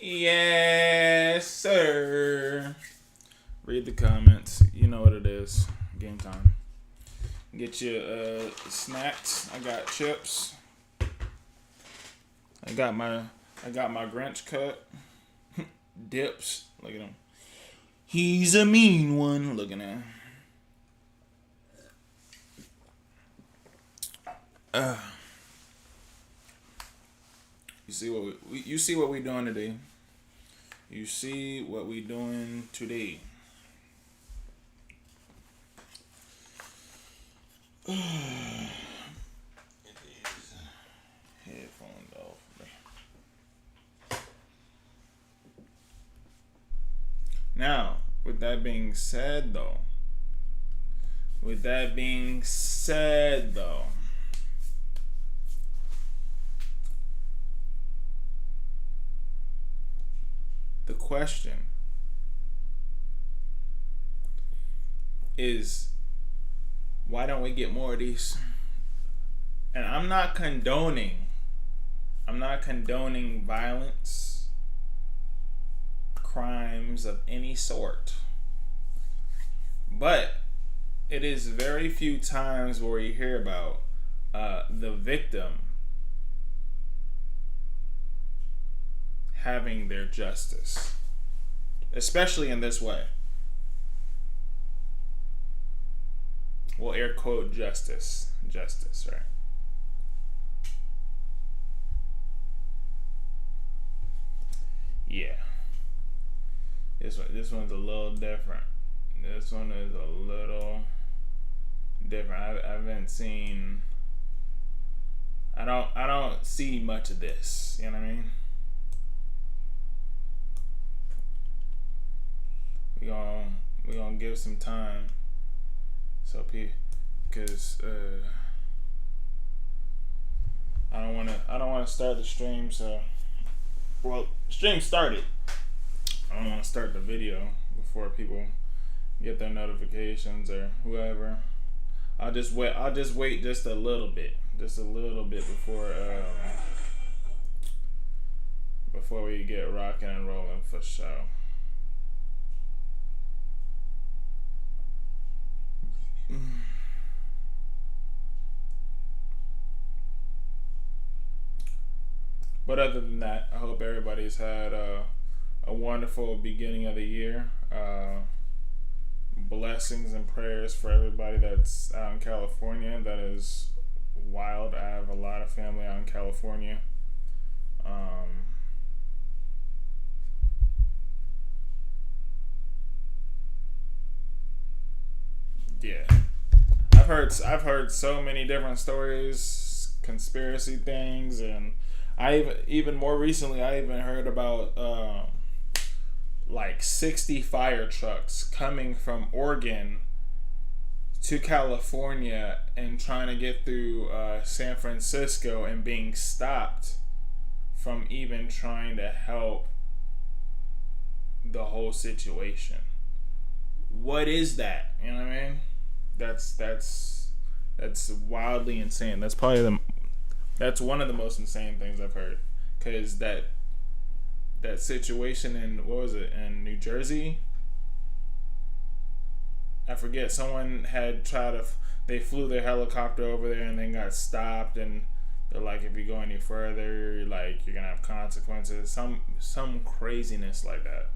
Yes, sir. Read the comments. You know what it is. Game time. Get your snacks. I got chips. I got my Grinch cut. Dips. Look at him. He's a mean one. Looking at him. You see what you see what we doing today. You see what we doing today. Get these headphones off. Now, with that being said, though. The question is, why don't we get more of these? And I'm not condoning violence, crimes of any sort. But it is very few times where you hear about the victim having their justice, especially in this way. Well, air quote justice, right? Yeah. This one's a little different. This one is a little different. I haven't seen. I don't see much of this. You know what I mean? We gonna give some time, so because I don't wanna start the stream. So, well, stream started. I don't want to start the video before people get their notifications or whoever. I'll just wait just a little bit before we get rocking and rolling for show. But other than that, I hope everybody's had a wonderful beginning of the year. Blessings and prayers for everybody that's out in California. That is wild. I have a lot of family out in California. Yeah, I've heard so many different stories, conspiracy things, and even more recently I even heard about like 60 fire trucks coming from Oregon to California and trying to get through San Francisco and being stopped from even trying to help the whole situation. What is that? You know what I mean? That's wildly insane. That's one of the most insane things I've heard. Cause that situation in, what was it, in New Jersey? I forget. Someone had they flew their helicopter over there and then got stopped, and they're like, if you go any further, you're gonna have consequences. Some craziness like that.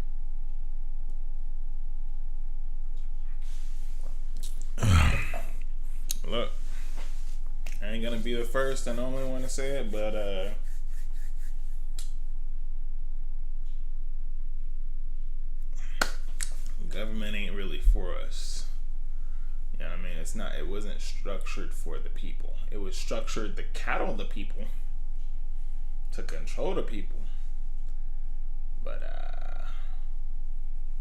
Look, I ain't gonna be the first and only one to say it, but government ain't really for us. You know what I mean? It wasn't structured for the people. It was structured to cattle the people, to control the people. But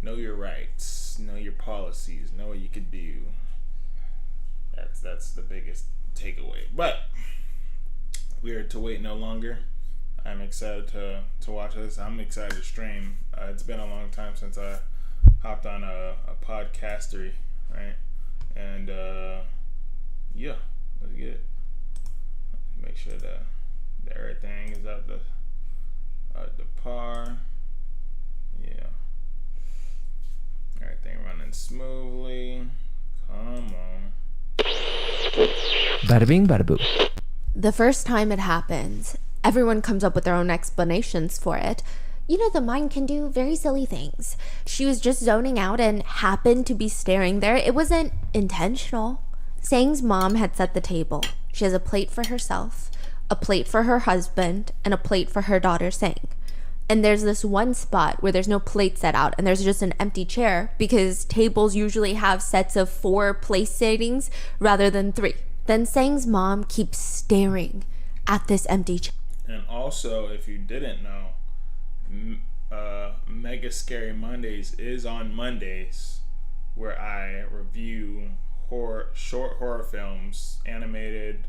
know your rights, know your policies, know what you could do. That's the biggest takeaway. But we are to wait no longer. I'm excited to watch this. I'm excited to stream. It's been a long time since I hopped on a podcastery, right? And yeah, let's get it. Make sure that everything is up to par. Everything running smoothly. Come on. Bada bing, bada boo. The first time it happens, everyone comes up with their own explanations for it. You know, the mind can do very silly things. She was just zoning out and happened to be staring there. It wasn't intentional. Sang's mom had set the table. She has a plate for herself, a plate for her husband, and a plate for her daughter Sang. And there's this one spot where there's no plate set out and there's just an empty chair because tables usually have sets of 4 place settings rather than 3. Then Sang's mom keeps staring at this empty chair. And also, if you didn't know, Mega Scary Mondays is on Mondays, where I review short horror films, animated,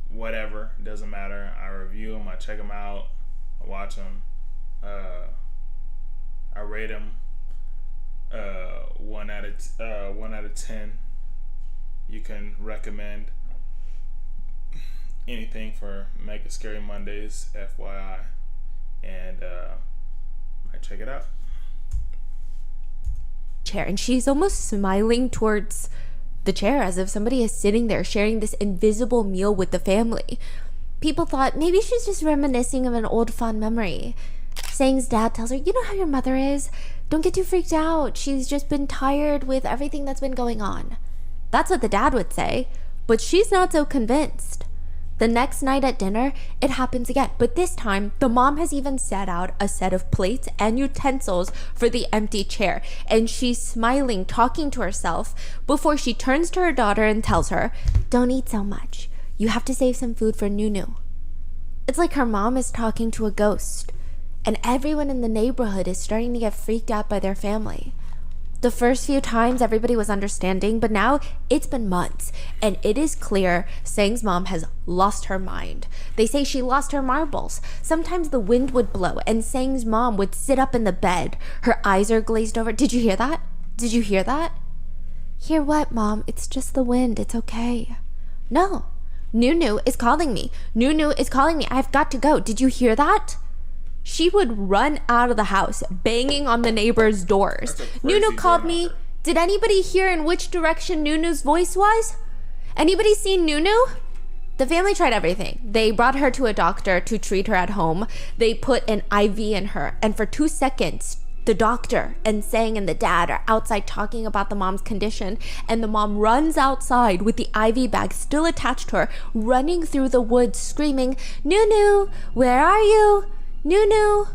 whatever, doesn't matter. I review them, I check them out, I watch them, I rate them 1 out of 10. You can recommend anything for Mega Scary Mondays, FYI, and might check it out. Chair, and she's almost smiling towards the chair as if somebody is sitting there sharing this invisible meal with the family. People thought maybe she's just reminiscing of an old fond memory. Sang's dad tells her, you know how your mother is? Don't get too freaked out. She's just been tired with everything that's been going on. That's what the dad would say, but she's not so convinced. The next night at dinner, it happens again, but this time, the mom has even set out a set of plates and utensils for the empty chair, and she's smiling, talking to herself, before she turns to her daughter and tells her, don't eat so much. You have to save some food for NiuNiu. It's like her mom is talking to a ghost, and everyone in the neighborhood is starting to get freaked out by their family. The first few times everybody was understanding, but now it's been months, and it is clear Sang's mom has lost her mind. They say she lost her marbles. Sometimes the wind would blow, and Sang's mom would sit up in the bed. Her eyes are glazed over. Did you hear that? Did you hear that? Hear what, Mom? It's just the wind. It's okay. No. NiuNiu is calling me. NiuNiu is calling me. I've got to go. Did you hear that? She would run out of the house, banging on the neighbors' doors. NiuNiu called me. Did anybody hear in which direction NiuNiu's voice was? Anybody seen NiuNiu? The family tried everything. They brought her to a doctor to treat her at home. They put an IV in her, and for 2 seconds, the doctor and Sang and the dad are outside talking about the mom's condition, and the mom runs outside with the IV bag still attached to her, running through the woods, screaming, NiuNiu, where are you? NiuNiu.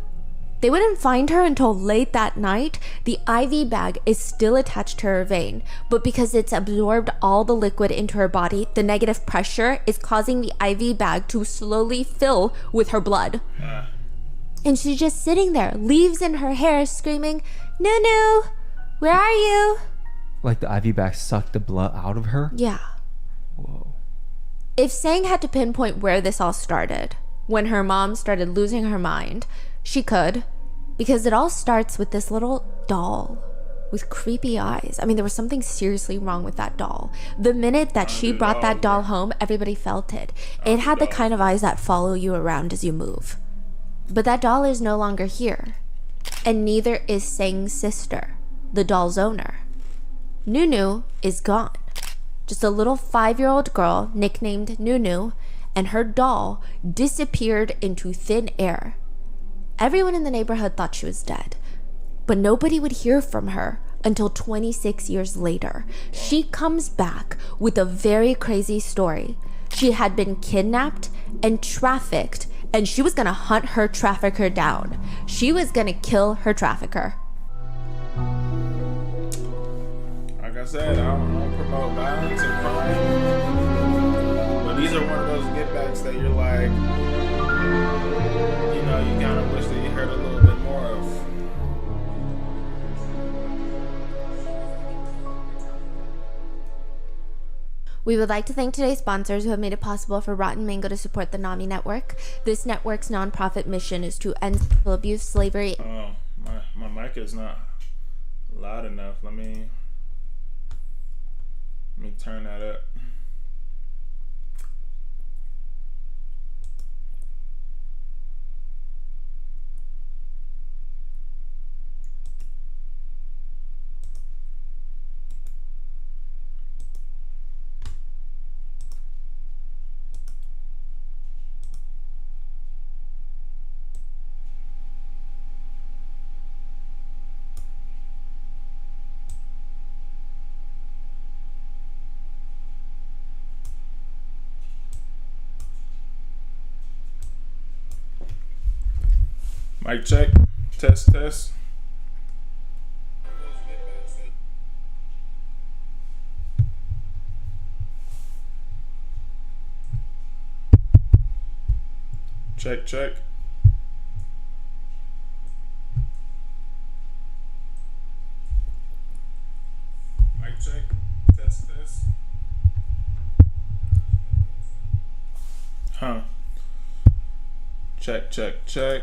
They wouldn't find her until late that night. The IV bag is still attached to her vein, but because it's absorbed all the liquid into her body, the negative pressure is causing the IV bag to slowly fill with her blood. And she's just sitting there, leaves in her hair, screaming, NiuNiu, where are you? Like the IV bag sucked the blood out of her? Yeah. Whoa. If Sang had to pinpoint where this all started, when her mom started losing her mind, she could, because it all starts with this little doll with creepy eyes. I mean, there was something seriously wrong with that doll. The minute that she brought that doll home, everybody felt it. It had the kind of eyes that follow you around as you move. But that doll is no longer here, and neither is Sang's sister, the doll's owner. NiuNiu is gone. Just a little 5-year-old girl nicknamed NiuNiu, and her doll disappeared into thin air. Everyone in the neighborhood thought she was dead, but nobody would hear from her until 26 years later. She comes back with a very crazy story. She had been kidnapped and trafficked, and she was gonna hunt her trafficker down. She was gonna kill her trafficker. Like I said, I don't promote violence or crime. But these are one of those get backs that you're like, you know, you kind of wish that you heard a little bit more of. We would like to thank today's sponsors who have made it possible for Rotten Mango to support the NAMI network. This network's nonprofit mission is to end sexual abuse, slavery. Oh, my mic is not loud enough. Let me turn that up. Mic check. Test, test. Check, check. Mic check. Test, test. Huh. Check, check, check.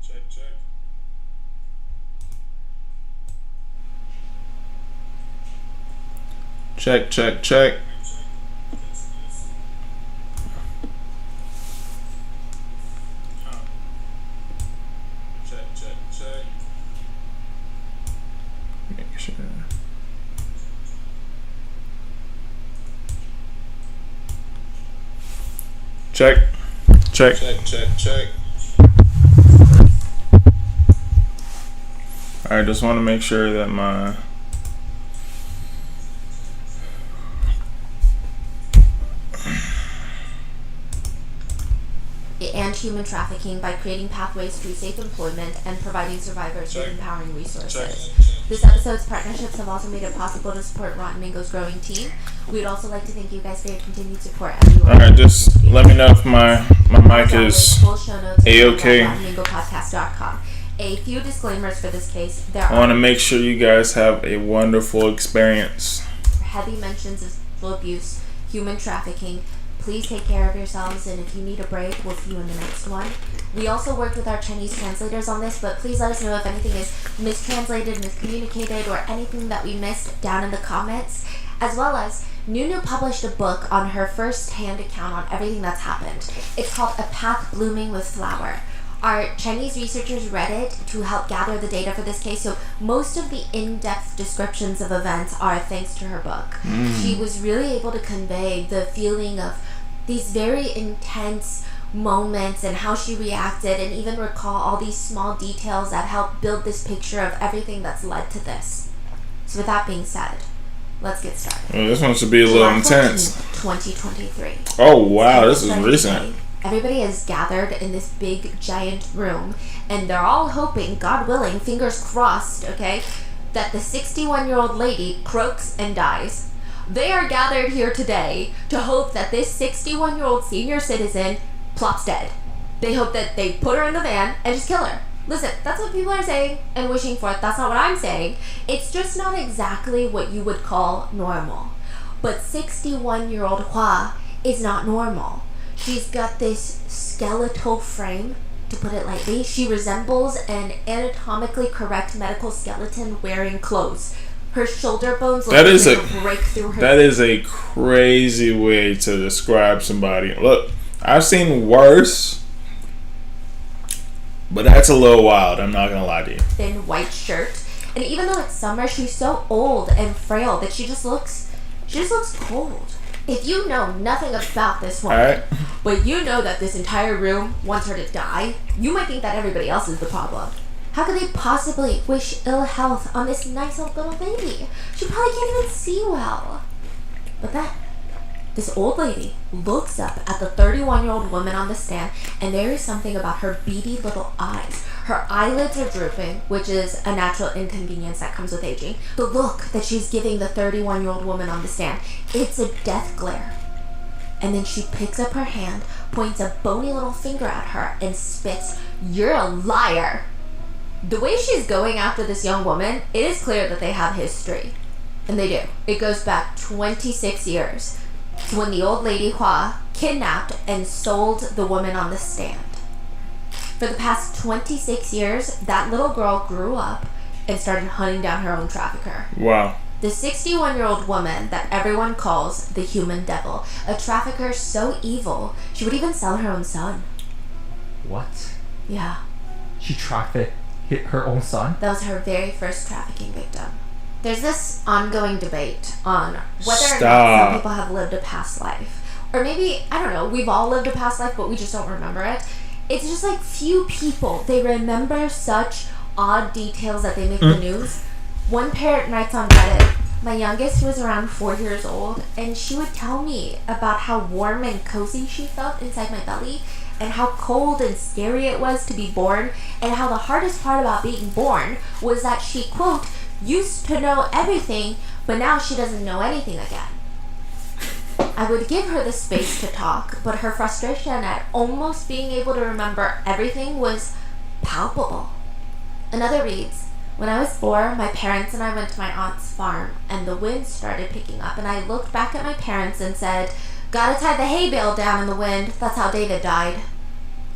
Check, check. Check, check, check. Check, check, check. Make sure. Check. Check. Check, check, check. I just want to make sure that my and human trafficking by creating pathways to safe employment and providing survivors with empowering resources. This episode's partnerships have also made it possible to support Rotten Mango's growing team. We'd also like to thank you guys for your continued support. Alright, just let me know if my mic is A-okay. RottenMangoPodcast.com. A few disclaimers for this case. I want to make sure you guys have a wonderful experience. Heavy mentions of sexual abuse, human trafficking. Please take care of yourselves, and if you need a break, we'll see you in the next one. We also worked with our Chinese translators on this, but please let us know if anything is mistranslated, miscommunicated, or anything that we missed down in the comments. As well as, NiuNiu published a book on her first-hand account on everything that's happened. It's called A Path Blooming with Flower. Our Chinese researchers read it to help gather the data for this case, so most of the in-depth descriptions of events are thanks to her book. She was really able to convey the feeling of these very intense moments and how she reacted, and even recall all these small details that help build this picture of everything that's led to this. So with that being said, let's get started. Well, this one should be a little intense. 2023. Oh wow, this is recent. Everybody is gathered in this big giant room, and they're all hoping, God willing, fingers crossed, okay, that the 61-year-old lady croaks and dies. They are gathered here today to hope that this 61-year-old senior citizen plops dead. They hope that they put her in the van and just kill her. Listen, that's what people are saying and wishing for. That's not what I'm saying. It's just not exactly what you would call normal. But 61-year-old Hua is not normal. She's got this skeletal frame, to put it lightly. She resembles an anatomically correct medical skeleton wearing clothes. Her shoulder bones look like break through her. That is a crazy way to describe somebody. Look, I've seen worse, but that's a little wild. I'm not gonna lie to you. Thin white shirt, and even though it's summer, she's so old and frail that she just looks cold. If you know nothing about this woman, but you know that this entire room wants her to die, you might think that everybody else is the problem. How could they possibly wish ill health on this nice old little baby? She probably can't even see well. But then, this old lady looks up at the 31-year-old woman on the stand, and there is something about her beady little eyes. Her eyelids are drooping, which is a natural inconvenience that comes with aging. The look that she's giving the 31-year-old woman on the stand, it's a death glare. And then she picks up her hand, points a bony little finger at her, and spits, "You're a liar." The way she's going after this young woman, it is clear that they have history. And they do. It goes back 26 years to when the old lady Hua kidnapped and sold the woman on the stand. For the past 26 years, that little girl grew up and started hunting down her own trafficker. Wow. The 61-year-old woman that everyone calls the human devil. A trafficker so evil, she would even sell her own son. What? Yeah. She trafficked her own son? That was her very first trafficking victim. There's this ongoing debate on whether or not some people have lived a past life. Or maybe, I don't know, we've all lived a past life, but we just don't remember it. It's just like few people, they remember such odd details that they make the news. One parent writes on Reddit, My youngest was around 4 years old, and she would tell me about how warm and cozy she felt inside my belly, and how cold and scary it was to be born, and how the hardest part about being born was that she, quote, used to know everything, but now she doesn't know anything again. I would give her the space to talk, but her frustration at almost being able to remember everything was palpable. Another reads, when I was 4, my parents and I went to my aunt's farm, and the wind started picking up, and I looked back at my parents and said, gotta tie the hay bale down in the wind. That's how David died.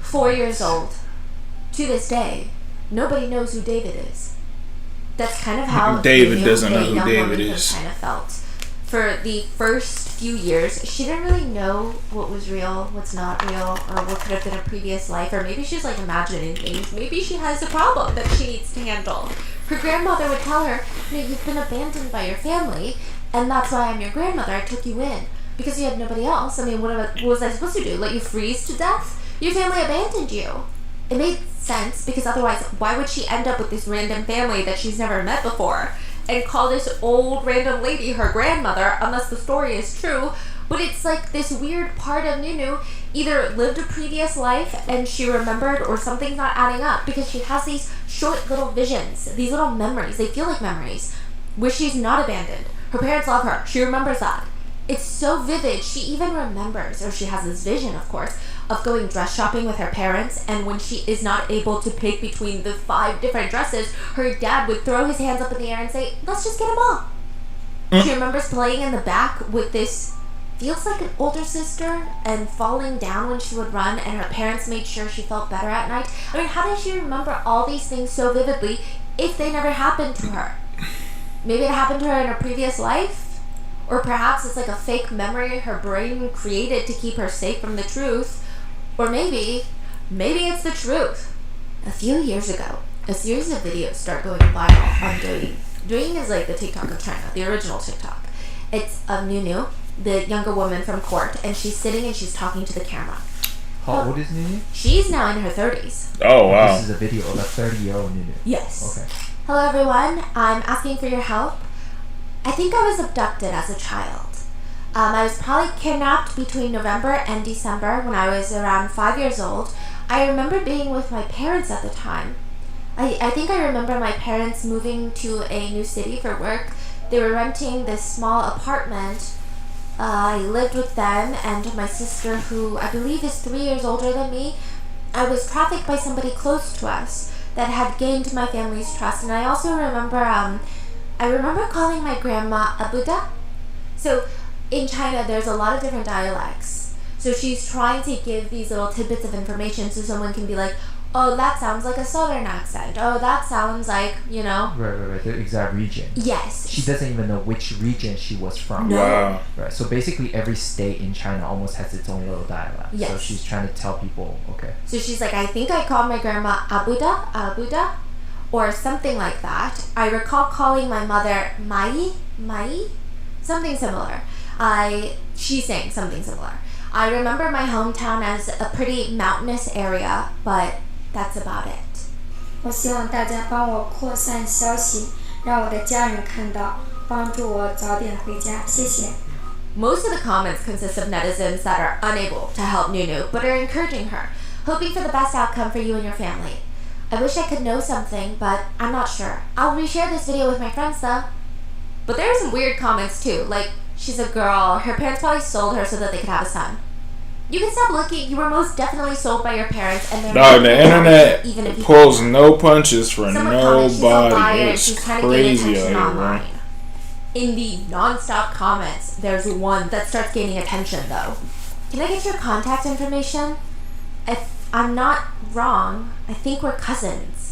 4 years old. To this day, nobody knows who David is. That's kind of how David doesn't know who David is. Kind of felt. For the first few years, she didn't really know what was real, what's not real, or what could have been a previous life, or maybe she's like imagining things. Maybe she has a problem that she needs to handle. Her grandmother would tell her, you've been abandoned by your family, and that's why I'm your grandmother. I took you in. Because you had nobody else. I mean, what was I supposed to do? Let you freeze to death? Your family abandoned you. It made sense, because otherwise, why would she end up with this random family that she's never met before and call this old random lady her grandmother, unless the story is true? But it's like this weird part of NiuNiu either lived a previous life and she remembered, or something's not adding up, because she has these short little visions, these little memories. They feel like memories where she's not abandoned. Her parents love her. She remembers that. It's so vivid. She even remembers, or she has this vision, of course, of going dress shopping with her parents, and when she is not able to pick between the 5 different dresses, her dad would throw his hands up in the air and say, let's just get them all. She remembers playing in the back with this, feels like an older sister, and falling down when she would run, and her parents made sure she felt better at night. I mean, how does she remember all these things so vividly if they never happened to her? Maybe it happened to her in a previous life? Or perhaps it's like a fake memory her brain created to keep her safe from the truth. Or maybe it's the truth. A few years ago, a series of videos start going viral on Douyin. Douyin is like the TikTok of China, the original TikTok. It's of NiuNiu, the younger woman from court, and she's sitting and she's talking to the camera. How old is NiuNiu? She's now in her 30s. Oh, wow. This is a video of a 30-year-old NiuNiu. Yes. Okay. Hello, everyone. I'm asking for your help. I think I was abducted as a child. I was probably kidnapped between November and December when I was around 5 years old. I remember being with my parents at the time. I think I remember my parents moving to a new city for work. They were renting this small apartment. I lived with them and my sister, who I believe is 3 years older than me. I was trafficked by somebody close to us that had gained my family's trust. And I also remember, I remember calling my grandma Abuda. So in China, there's a lot of different dialects. So she's trying to give these little tidbits of information so someone can be like, oh, that sounds like a southern accent. Oh, that sounds like, you know. Right. The exact region. Yes. She doesn't even know which region she was from. No. Wow. Right. So basically every state in China almost has its own little dialect. Yes. So she's trying to tell people, okay. So she's like, I think I called my grandma Abuda, or something like that. I recall calling my mother Mai, something similar. She's saying something similar. I remember my hometown as a pretty mountainous area, but that's about it. 我希望大家帮我扩散消息，让我的家人看到，帮助我早点回家，谢谢。 Most of the comments consist of netizens that are unable to help NiuNiu, but are encouraging her, hoping for the best outcome for you and your family. I wish I could know something, but I'm not sure. I'll reshare this video with my friends though. But there are some weird comments too, like, she's a girl, her parents probably sold her so that they could have a son. You can stop looking, you were most definitely sold by your parents, and they're Dog, the internet even if you pulls no punches for someone comments she's a liar, nobody. and It's she's trying to gain crazy out attention here, online. bro. In the non-stop comments, there's one that starts gaining attention though. Can I get your contact information? If I'm not wrong, I think we're cousins.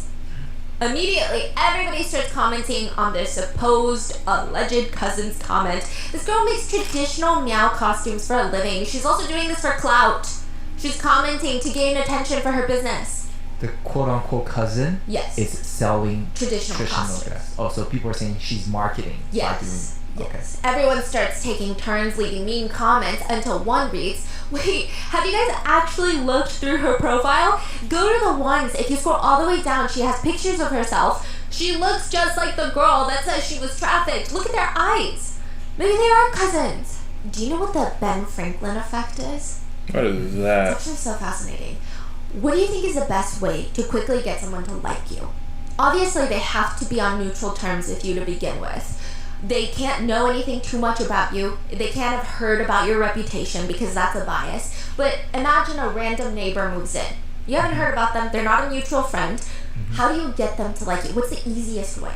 Immediately, everybody starts commenting on their supposed alleged cousin's comment. This girl makes traditional meow costumes for a living. She's also doing this for clout. She's commenting to gain attention for her business. The quote-unquote cousin Yes. is selling Traditional costumes. dress. Oh, so people are saying she's marketing. by Yes. doing- Okay. Yes. Everyone starts taking turns leaving mean comments until one reads, wait, have you guys actually looked through her profile? Go to the ones, if you scroll all the way down, she has pictures of herself She looks just like the girl that says she was trafficked. Look at their eyes. Maybe they are cousins. Do you know what the Ben Franklin effect is? What is that? It's actually so fascinating. What do you think is the best way to quickly get someone to like you? Obviously, they have to be on neutral terms with you to begin with. They can't know anything too much about you. They can't have heard about your reputation because that's a bias. But imagine a random neighbor moves in. You haven't heard about them. They're not a mutual friend. How do you get them to like you? What's the easiest way?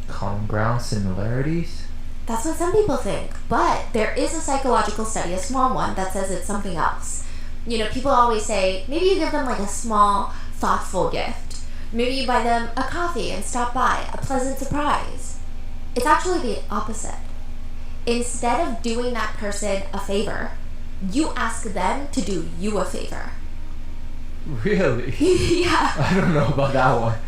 Common ground, similarities. That's what some people think. But there is a psychological study, a small one, that says it's something else. You know, people always say, maybe you give them like a small, thoughtful gift. Maybe you buy them a coffee and stop by, a pleasant surprise. It's actually the opposite. Instead of doing that person a favor, you ask them to do you a favor. Really? Yeah. I don't know about that one.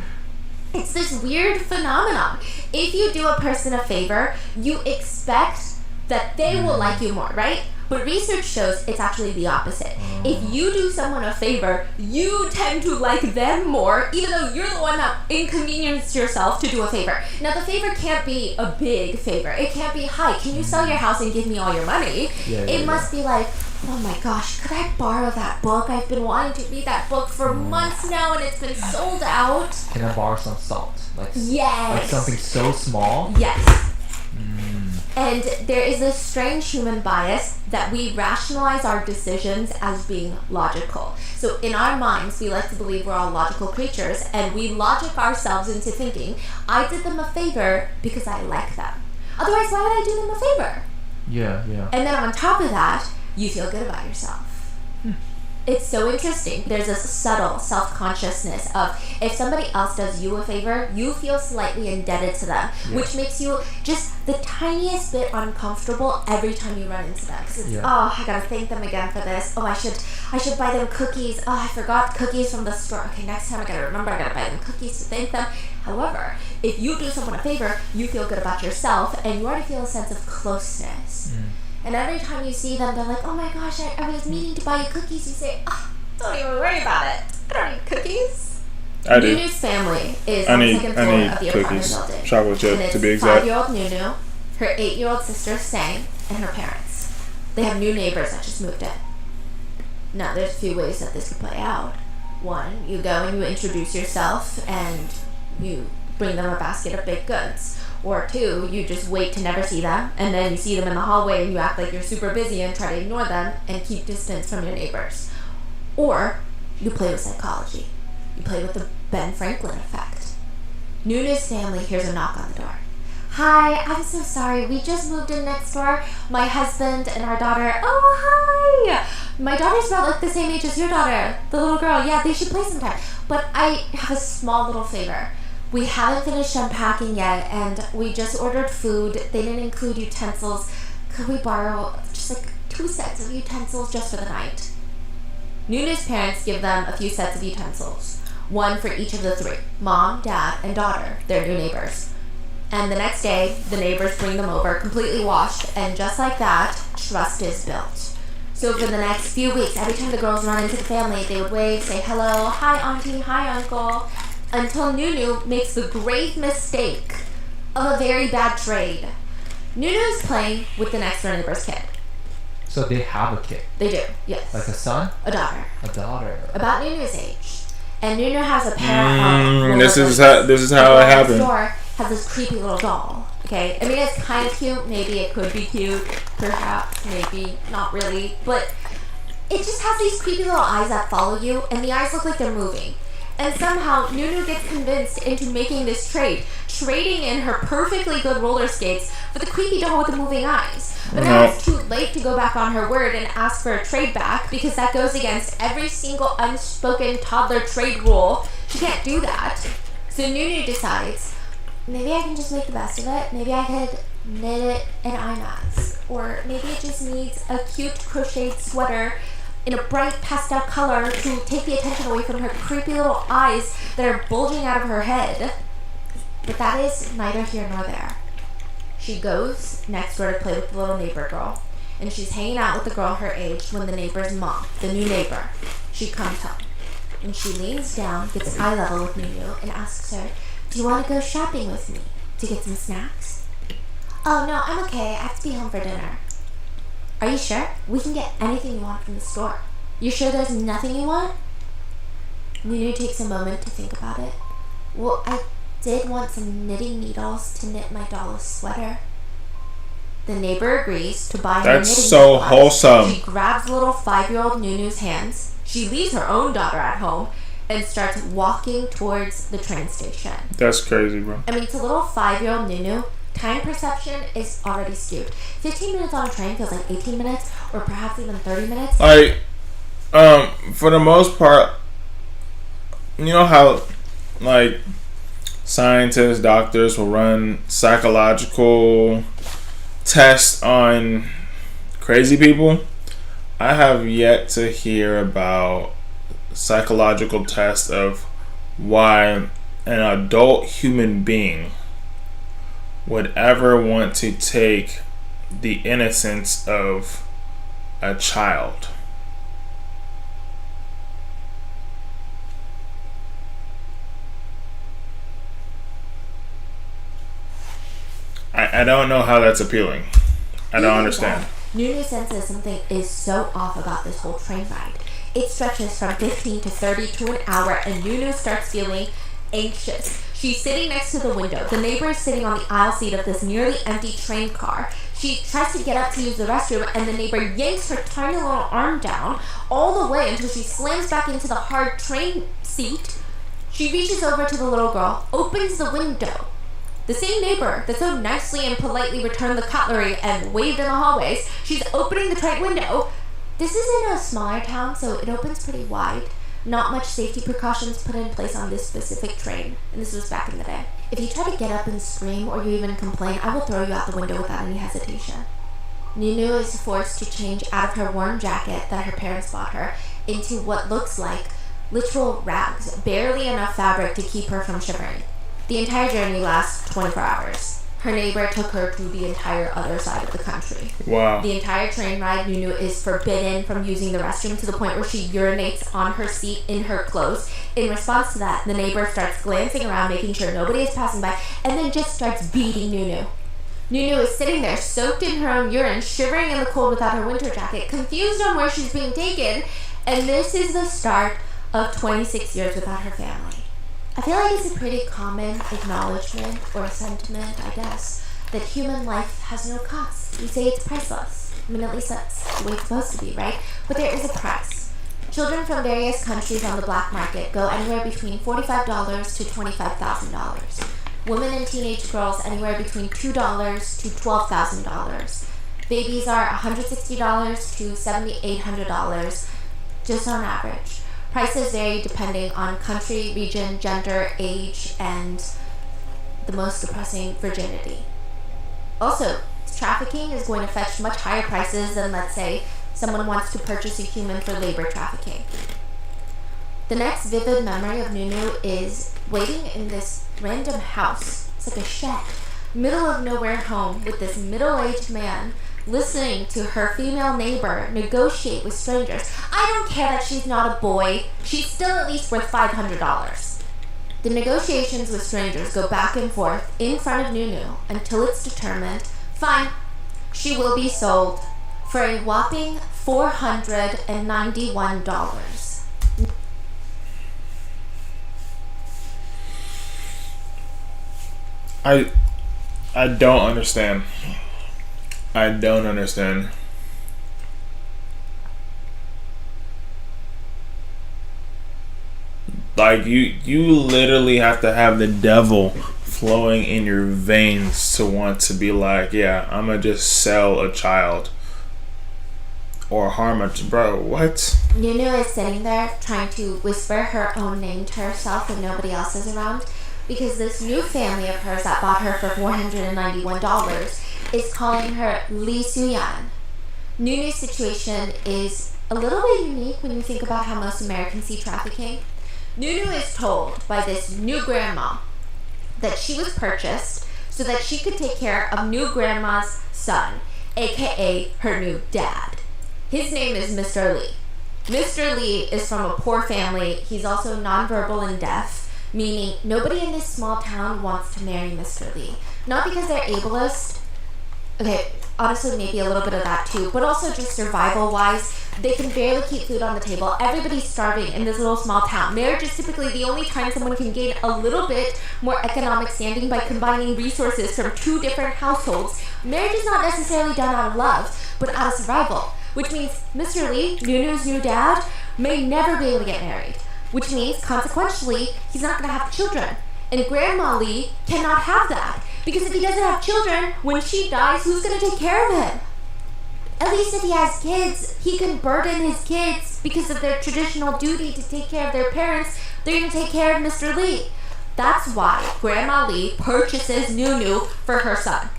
It's this weird phenomenon. If you do a person a favor, you expect that they will like you more, right? But research shows it's actually the opposite. If you do someone a favor, you tend to like them more, even though you're the one that inconvenienced yourself to do a favor. Now, the favor can't be a big favor. It can't be, hi, can you sell your house and give me all your money? It must be like, oh my gosh, could I borrow that book? I've been wanting to read that book for months now and it's been sold out. Can I borrow some salt? Like Yes. something so small? Yes. And there is this strange human bias that we rationalize our decisions as being logical. So in our minds, we like to believe we're all logical creatures, and we logic ourselves into thinking, I did them a favor because I like them. Otherwise, why would I do them a favor? Yeah. And then on top of that, you feel good about yourself. It's so interesting. There's this subtle self-consciousness of if somebody else does you a favor, you feel slightly indebted to them, which makes you just the tiniest bit uncomfortable every time you run into them. Because it's, oh, I gotta thank them again for this. Oh, I should buy them cookies. Oh, I forgot cookies from the store. Okay, next time I gotta remember I gotta buy them cookies to thank them. However, if you do someone a favor, you feel good about yourself, and you already feel a sense of closeness. And every time you see them, they're like, oh my gosh, I was meaning to buy you cookies. You say, oh, don't even worry about it. I don't need cookies. I do. NiuNiu's family is on the second floor of the apartment building. Chocolate chip, and it's to be exact. 5-year-old NiuNiu, her 8-year-old sister Sang, and her parents. They have new neighbors that just moved in. Now, there's a few ways that this could play out. One, you go and you introduce yourself and you bring them a basket of baked goods. Or two, you just wait to never see them, and then you see them in the hallway and you act like you're super busy and try to ignore them and keep distance from your neighbors. Or you play with psychology. You play with the Ben Franklin effect. NiuNiu's family hears a knock on the door. Hi, I'm so sorry. We just moved in next door. My husband and our daughter. Oh, hi! My daughter's about like the same age as your daughter, the little girl. Yeah, they should play sometime. But I have a small little favor. We haven't finished unpacking yet, and we just ordered food. They didn't include utensils. Could we borrow just like 2 sets of utensils just for the night? NiuNiu's parents give them a few sets of utensils. One for each of the 3. Mom, dad, and daughter. They're new neighbors. And the next day, the neighbors bring them over, completely washed, and just like that, trust is built. So for the next few weeks, every time the girls run into the family, they would wave, say hello, hi auntie, hi uncle, until NiuNiu makes the grave mistake of a very bad trade. NiuNiu is playing with the next door neighbor's kid. So they have a kid? They do, yes. Like a son? A daughter. A daughter. About NiuNiu's age. And NiuNiu has a pair of... This is how it happened. The door has this creepy little doll. Okay? I mean, it's kind of cute. Maybe it could be cute. Perhaps. Maybe. Not really. But it just has these creepy little eyes that follow you. And the eyes look like they're moving. And somehow, NiuNiu gets convinced into making this trade, trading in her perfectly good roller skates for the creepy doll with the moving eyes. But now it's too late to go back on her word and ask for a trade back, because that goes against every single unspoken toddler trade rule. She can't do that. So NiuNiu decides, maybe I can just make the best of it. Maybe I could knit it in eye mask. Or maybe it just needs a cute crocheted sweater in a bright pastel color to take the attention away from her creepy little eyes that are bulging out of her head. But that is neither here nor there. She goes next door to play with the little neighbor girl, and she's hanging out with the girl her age when the neighbor's mom, the new neighbor, she comes home. And she leans down, gets eye level with NiuNiu, and asks her, Do you want to go shopping with me to get some snacks? Oh no, I'm okay. I have to be home for dinner. Are you sure? We can get anything you want from the store. You sure there's nothing you want? NiuNiu takes a moment to think about it. Well, I did want some knitting needles to knit my doll a sweater. The neighbor agrees to buy her knitting That's so supplies. wholesome. She grabs little 5-year-old NiuNiu's hands. She leaves her own daughter at home and starts walking towards the train station. That's crazy, bro. I mean, to little 5-year-old NiuNiu, time perception is already skewed. 15 minutes on a train feels like 18 minutes, or perhaps even 30 minutes. Like, for the most part, you know how, like, scientists, doctors will run psychological tests on crazy people? I have yet to hear about psychological tests of why an adult human being would ever want to take the innocence of a child. I don't know how that's appealing. I don't understand. NiuNiu senses something is so off about this whole train ride. It stretches from 15 to 30 to an hour, and NiuNiu starts feeling anxious. She's sitting next to the window. The neighbor is sitting on the aisle seat of this nearly empty train car. She tries to get up to use the restroom, and the neighbor yanks her tiny little arm down all the way until she slams back into the hard train seat. She reaches over to the little girl, opens the window. The same neighbor that so nicely and politely returned the cutlery and waved in the hallways, she's opening the train window. This is in a smaller town, so it opens pretty wide. Not much safety precautions put in place on this specific train, and this was back in the day. If you try to get up and scream or you even complain, I will throw you out the window without any hesitation. NiuNiu is forced to change out of her warm jacket that her parents bought her into what looks like literal rags, barely enough fabric to keep her from shivering. The entire journey lasts 24 hours. Her neighbor took her to the entire other side of the country. Wow. The entire train ride, NiuNiu is forbidden from using the restroom to the point where she urinates on her seat in her clothes. In response to that, the neighbor starts glancing around, making sure nobody is passing by, and then just starts beating NiuNiu. NiuNiu is sitting there, soaked in her own urine, shivering in the cold without her winter jacket, confused on where she's being taken, and this is the start of 26 years without her family. I feel like it's a pretty common acknowledgement or sentiment, I guess, that human life has no cost. We say it's priceless. I mean, at least that's the way it's supposed to be, right? But there is a price. Children from various countries on the black market go anywhere between $45 to $25,000. Women and teenage girls anywhere between $2 to $12,000. Babies are $160 to $7,800, just on average. Prices vary depending on country, region, gender, age, and the most depressing, virginity. Also, trafficking is going to fetch much higher prices than, let's say, someone wants to purchase a human for labor trafficking. The next vivid memory of NiuNiu is waiting in this random house. It's like a shed, middle of nowhere home with this middle-aged man listening to her female neighbor negotiate with strangers. I don't care that she's not a boy. She's still at least worth $500. The negotiations with strangers go back and forth in front of NiuNiu until it's determined, fine, she will be sold for a whopping $491. I don't understand. I don't understand. Like, you literally have to have the devil flowing in your veins to want to be like, yeah, I'm gonna just sell a child or harm a bro. What? NiuNiu is sitting there trying to whisper her own name to herself when nobody else is around, because this new family of hers that bought her for $491 is calling her Li Suyan. NiuNiu's situation is a little bit unique when you think about how most Americans see trafficking. NiuNiu is told by this new grandma that she was purchased so that she could take care of new grandma's son, aka her new dad. His name is Mr. Li. Mr. Li is from a poor family. He's also nonverbal and deaf. meaning nobody in this small town wants to marry Mr. Lee. Not because they're ableist. Okay, honestly, maybe a little bit of that too, but also just survival-wise. They can barely keep food on the table. Everybody's starving in this little small town. Marriage is typically the only time someone can gain a little bit more economic standing by combining resources from two different households. Marriage is not necessarily done out of love, but out of survival, which means Mr. Lee, NiuNiu's new dad, may never be able to get married, which means, consequentially, he's not going to have children. And Grandma Lee cannot have that, because if he doesn't have children, when she dies, who's going to take care of him? At least if he has kids, he can burden his kids because of their traditional duty to take care of their parents. They're going to take care of Mr. Lee. That's why Grandma Lee purchases NiuNiu for her son.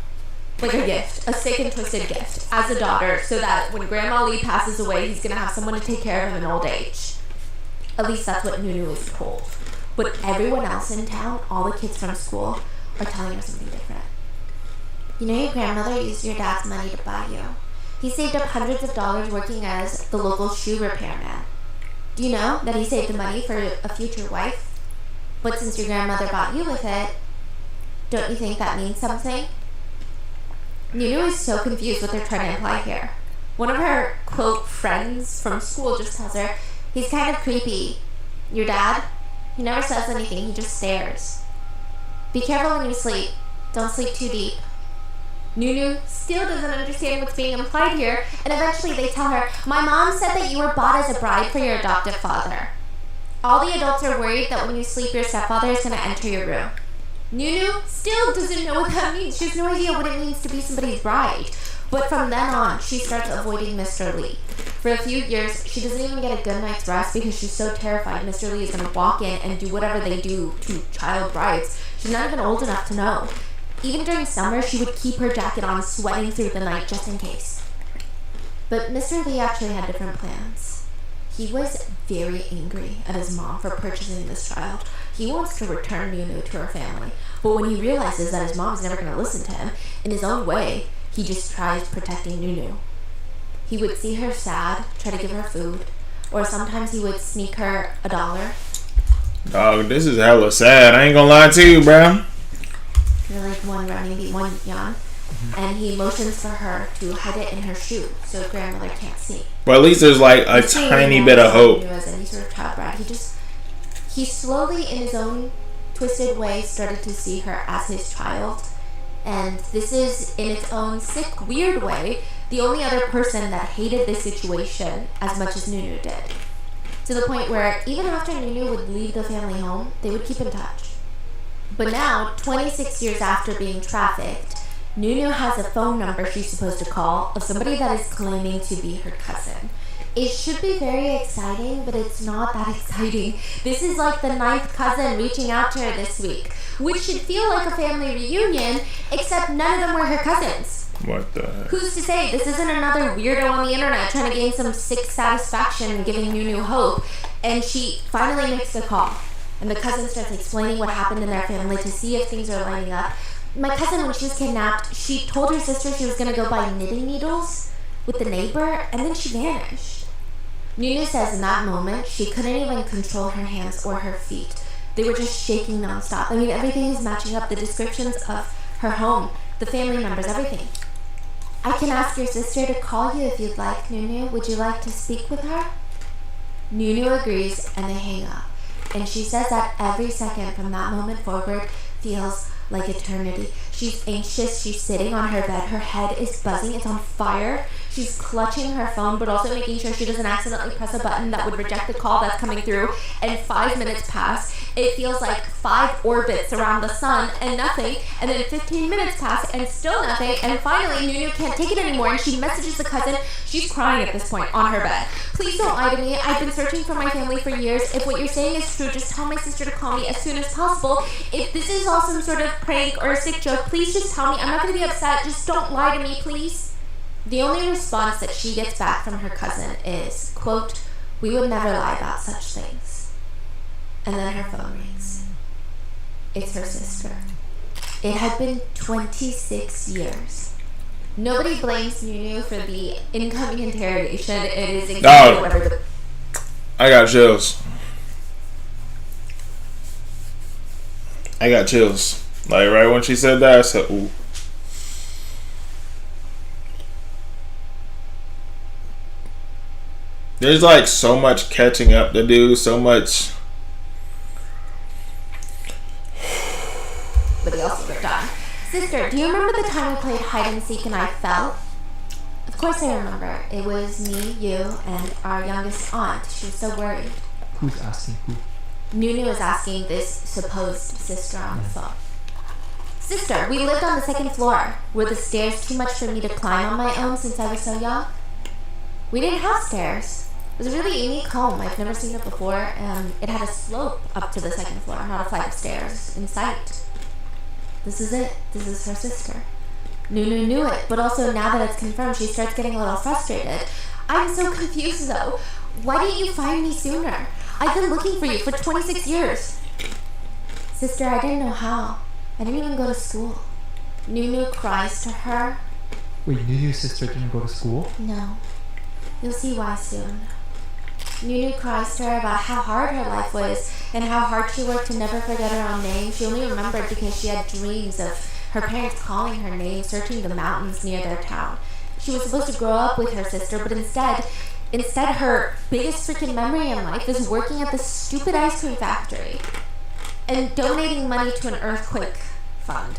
Like a gift, a sick and twisted gift, as a daughter, so that when Grandma Lee passes away, he's going to have someone to take care of him in old age. At least that's what NiuNiu is told. But everyone else in town, all the kids from school, are telling her something different. You know, your grandmother used your dad's money to buy you. He saved up hundreds of dollars working as the local shoe repairman. Do you know that he saved the money for a future wife? But since your grandmother bought you with it, don't you think that means something? NiuNiu is so confused what they're trying to imply here. One of her, quote, friends from school just tells her, he's kind of creepy. Your dad? He never says anything, he just stares. Be careful when you sleep. Don't sleep too deep. NiuNiu still doesn't understand what's being implied here, and eventually they tell her, my mom said that you were bought as a bride for your adoptive father. All the adults are worried that when you sleep, your stepfather is going to enter your room. NiuNiu still doesn't know what that means. She has no idea what it means to be somebody's bride. But from then on, she starts avoiding Mr. Lee. For a few years, she doesn't even get a good night's rest because she's so terrified Mr. Lee is going to walk in and do whatever they do to child brides. She's not even old enough to know. Even during summer, she would keep her jacket on, sweating through the night just in case. But Mr. Lee actually had different plans. He was very angry at his mom for purchasing this child. He wants to return NiuNiu to her family. But when he realizes that his mom is never going to listen to him, in his own way, he just tries protecting NiuNiu. He would see her sad, try to give her food, or sometimes he would sneak her $1. Dog, this is hella sad. I ain't gonna lie to you, bro. For like maybe 1 yuan. And he motions for her to hide it in her shoe so grandmother can't see. But at least there's like a tiny bit of hope. As any sort of child bride. He slowly, in his own twisted way, started to see her as his child. And this is, in its own sick, weird way, the only other person that hated this situation as much as NiuNiu did. To the point where, even after NiuNiu would leave the family home, they would keep in touch. But now, 26 years after being trafficked, NiuNiu has a phone number she's supposed to call of somebody that is claiming to be her cousin. It should be very exciting, but it's not that exciting. This is like the 9th cousin reaching out to her this week, which should feel like a family reunion, except none of them were her cousins. What the heck? Who's to say this isn't another weirdo on the internet trying to gain some sick satisfaction and giving NiuNiu hope? And she finally makes the call. And the cousin starts explaining what happened in their family to see if things are lining up. My cousin, when she was kidnapped, she told her sister she was going to go buy knitting needles with the neighbor, and then she vanished. NiuNiu says in that moment, she couldn't even control her hands or her feet. They were just shaking nonstop. I mean, everything is matching up. The descriptions of her home, the family members, everything. I can ask your sister to call you if you'd like, NiuNiu. Would you like to speak with her? NiuNiu agrees, and they hang up. And she says that every second from that moment forward feels like eternity. She's anxious. She's sitting on her bed. Her head is buzzing. It's on fire. She's clutching her phone, but also making sure she doesn't accidentally press a button that would reject the call that's coming through. And 5 minutes pass. It feels like 5 orbits around the sun and nothing. And then 15 minutes pass and still nothing. And finally, NiuNiu can't take it anymore, and she messages the cousin. She's crying at this point on her bed. Please don't lie to me. I've been searching for my family for years. If what you're saying is true, just tell my sister to call me as soon as possible. If this is all some sort of prank or a sick joke, please just tell me. I'm not going to be upset. Just don't lie to me, please. The only response that she gets back from her cousin is, quote, "We would never lie about such things." And then her phone rings. It's her sister. It had been 26 years. Nobody blames NiuNiu for the incoming interrogation. It is exactly whatever the... I got chills. I got chills. Like, right when she said that, I said, ooh. There's like so much catching up to do, so much. But he also lived on. Sister, do you remember the time we played hide and seek and I fell? Of course I remember. It was me, you, and our youngest aunt. She was so worried. Who's asking who? NiuNiu was asking this supposed sister on the phone. Sister, we lived on the second floor. Were the stairs too much for me to climb on my own since I was so young? We didn't have stairs. It was a really unique home. I've never seen it before. It had a slope up to the second floor, not a flight of stairs in sight. This is it. This is her sister. NiuNiu knew it, but also now that it's confirmed, she starts getting a little frustrated. I'm so confused though. Why didn't you find me sooner? I've been looking for you for 26 years. Sister, I didn't know how. I didn't even go to school. NiuNiu cries to her. Wait, NiuNiu's sister didn't go to school? No. You'll see why soon. NiuNiu cries to her about how hard her life was and how hard she worked to never forget her own name. She only remembered because she had dreams of her parents calling her name, searching the mountains near their town. She was supposed to grow up with her sister, but instead her biggest freaking memory in life is working at the stupid ice cream factory and donating money to an earthquake fund.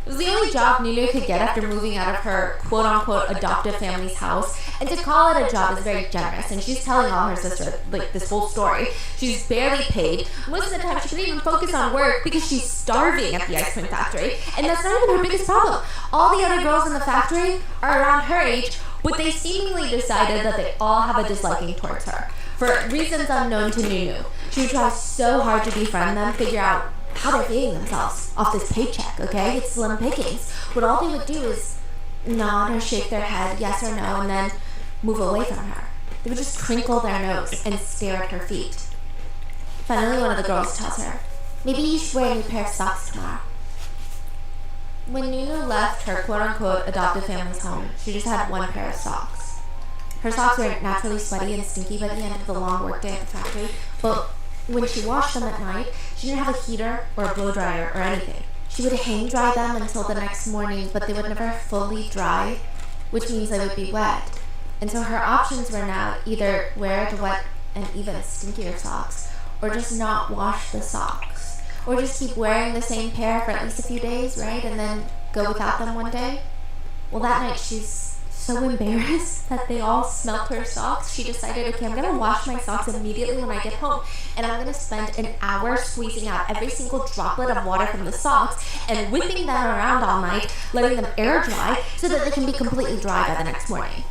It was the only job NiuNiu could get after moving out of her quote-unquote adoptive family's house, and to call it a job is very generous, and she's telling all her sister, like, this whole story. She's barely paid. Most of the time she couldn't even focus on work because she's starving at the ice cream factory, and that's not even her biggest problem. All the other girls in the factory are around her age, but they seemingly decided that they all have a disliking towards her, for reasons unknown to NiuNiu. She tries so hard to befriend them, figure out how they're feeding themselves off this paycheck, okay? It's slim pickings. But all they would do is nod or shake their head, yes or no, and then move away from her. They would just crinkle their nose and stare at her feet. Finally, one of the girls tells her, maybe you should wear a new pair of socks tomorrow. When NiuNiu left her quote-unquote adoptive family's home, she just had one pair of socks. Her socks were naturally sweaty and stinky by the end of the long workday at the factory, but when she washed them at night, she didn't have a heater or a blow dryer or anything. She would hang dry them until the next morning, but they would never fully dry, which means they would be wet. And so her options were now either wear the wet and even stinkier socks, or just not wash the socks, or just keep wearing the same pair for at least a few days, right, and then go without them one day. Well, that night she's so embarrassed that they all smelt her socks, she decided, okay, I'm gonna wash my socks immediately when I get home, and I'm gonna spend an hour squeezing out every single droplet of water from the socks and whipping them around all night, letting them air dry so that they can be completely dry by the next morning.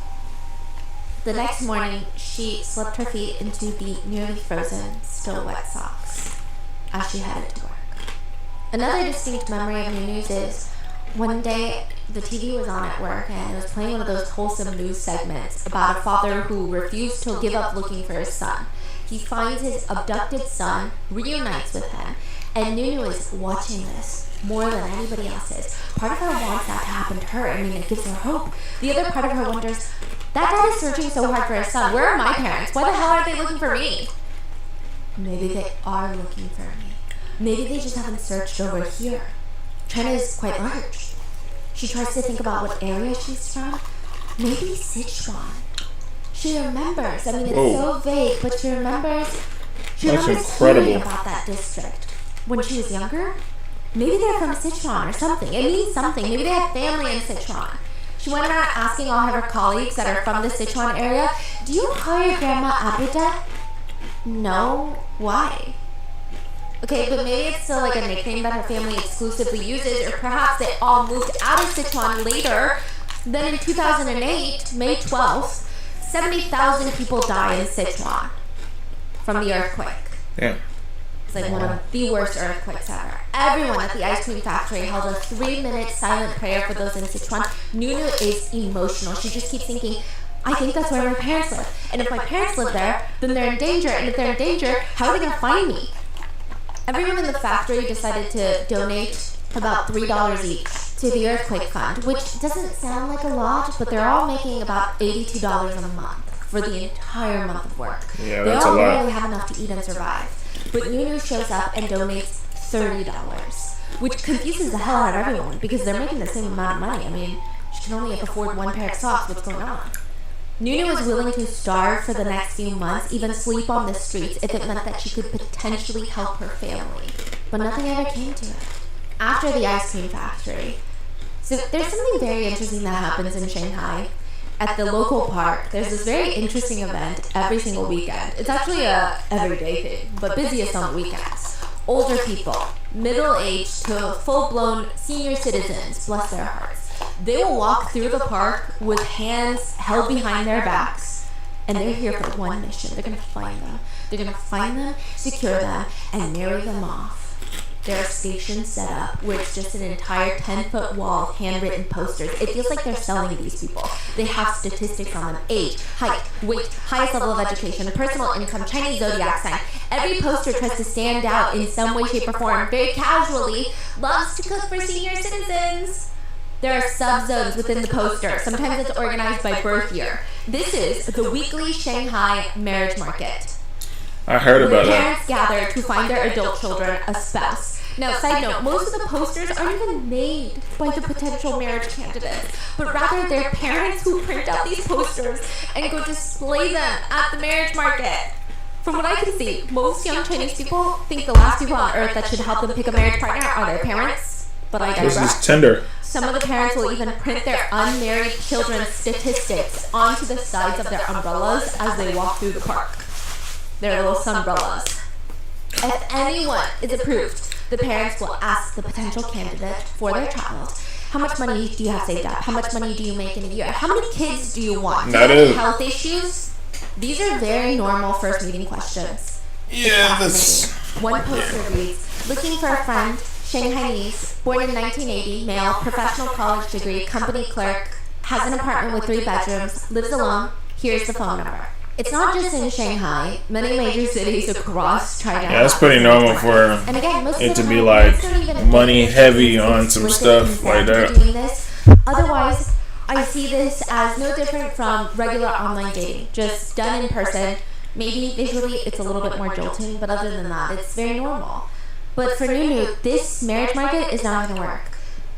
The next morning, she slipped her feet into the nearly frozen, still wet socks as she headed to work. Another distinct memory of NiuNiu's is one day the TV was on at work and it was playing one of those wholesome news segments about a father who refused to give up looking for his son. He finds his abducted son, reunites with him, and NiuNiu is watching this more than anybody else is. Part of her wants that to happen to her. I mean, it gives her hope. The other part of her wonders, that dad is searching so hard for his son. Where are my parents? Why the hell aren't they looking for me? Maybe they are looking for me. Maybe they just haven't searched over here. China is quite large. She tries to think about what area she's from. Maybe Sichuan. She remembers. I mean, it's so vague, but she remembers. She remembers hearing about that district when she was younger. Maybe they're from Sichuan or something. It means something. Maybe they have family in Sichuan. She went around asking all of her colleagues that are from the Sichuan area, do you call your grandma Abuda? No. Why? Okay, but maybe it's still like a nickname that her family exclusively uses, or perhaps they all moved out of Sichuan later. Then in 2008, May 12th, 70,000 people died in Sichuan from the earthquake. Yeah. It's like one of the worst earthquakes ever. Everyone at the ice cream factory held a 3-minute silent prayer for those in Sichuan. NiuNiu is emotional. She just keeps thinking, I think that's where my parents live. And if my parents live there, then they're in danger. And if they're in danger, how are they going to find me? Everyone in the factory decided to donate about $3 each to the earthquake fund, which doesn't sound like a lot, but they're all making about $82 a month for the entire month of work. Yeah, they that's all a lot. barely have enough to eat and survive. But NiuNiu shows up and donates $30. which confuses the hell out of everyone because they're making the same amount of money. I mean, she can only afford one pair of socks. What's going on? NiuNiu was willing to starve for the next few months, even sleep on the streets, if it meant that she could potentially help her family. But nothing ever came to it. After the ice cream factory. So there's something very interesting that happens in Shanghai. At the local park, there's this very interesting event every single weekend. It's actually a everyday thing, but busiest on weekends. Older people, middle-aged to full-blown senior citizens, bless their hearts. They will walk through the park with hands held behind their backs, and they're here for one mission. They're going to find them. They're going to find them, secure them, and marry them off. There are stations set up where it's just an entire 10-foot wall of handwritten posters. It feels like they're selling these people. They have statistics on them: age, height, weight, highest level of education, personal income, Chinese zodiac sign. Every poster tries to stand out in some way, shape, or form. Very casually, loves to cook for senior citizens. There are subzones within the poster. Sometimes it's organized by birth year. This is the weekly Shanghai marriage market. I heard about that. Parents gather to find their adult children a spouse. Now, side note, most of the posters aren't even made by the potential marriage candidates, but rather they're parents who print out these posters and go display them at the marriage market. From what I can see, most young Chinese people think the last people on earth that should help them pick a marriage partner are their parents, but I digress. This is Tinder. Some of the parents will even print their unmarried children's statistics onto the sides of their umbrellas as they walk through the park. Their little sunbrellas. If anyone is approved, the parents will ask the potential candidate for their child, how much money do you have saved up? How much money do you make in a year? How many kids do you want? Do you have any health issues? These are very normal first meeting questions. Yeah, that's... One poster reads, looking for a friend, Shanghainese, born in 1980, male, professional college degree, company clerk, has an apartment with 3 bedrooms, lives alone, here's the phone number. It's not just in Shanghai. Many major cities across China. Yeah, that's pretty normal for it to be like money heavy on some stuff like that. Otherwise, I see this as no different from regular online dating, just done in person. Maybe visually it's a little bit more jolting, but other than that, it's very normal. But for NiuNiu, this marriage market is not going to work.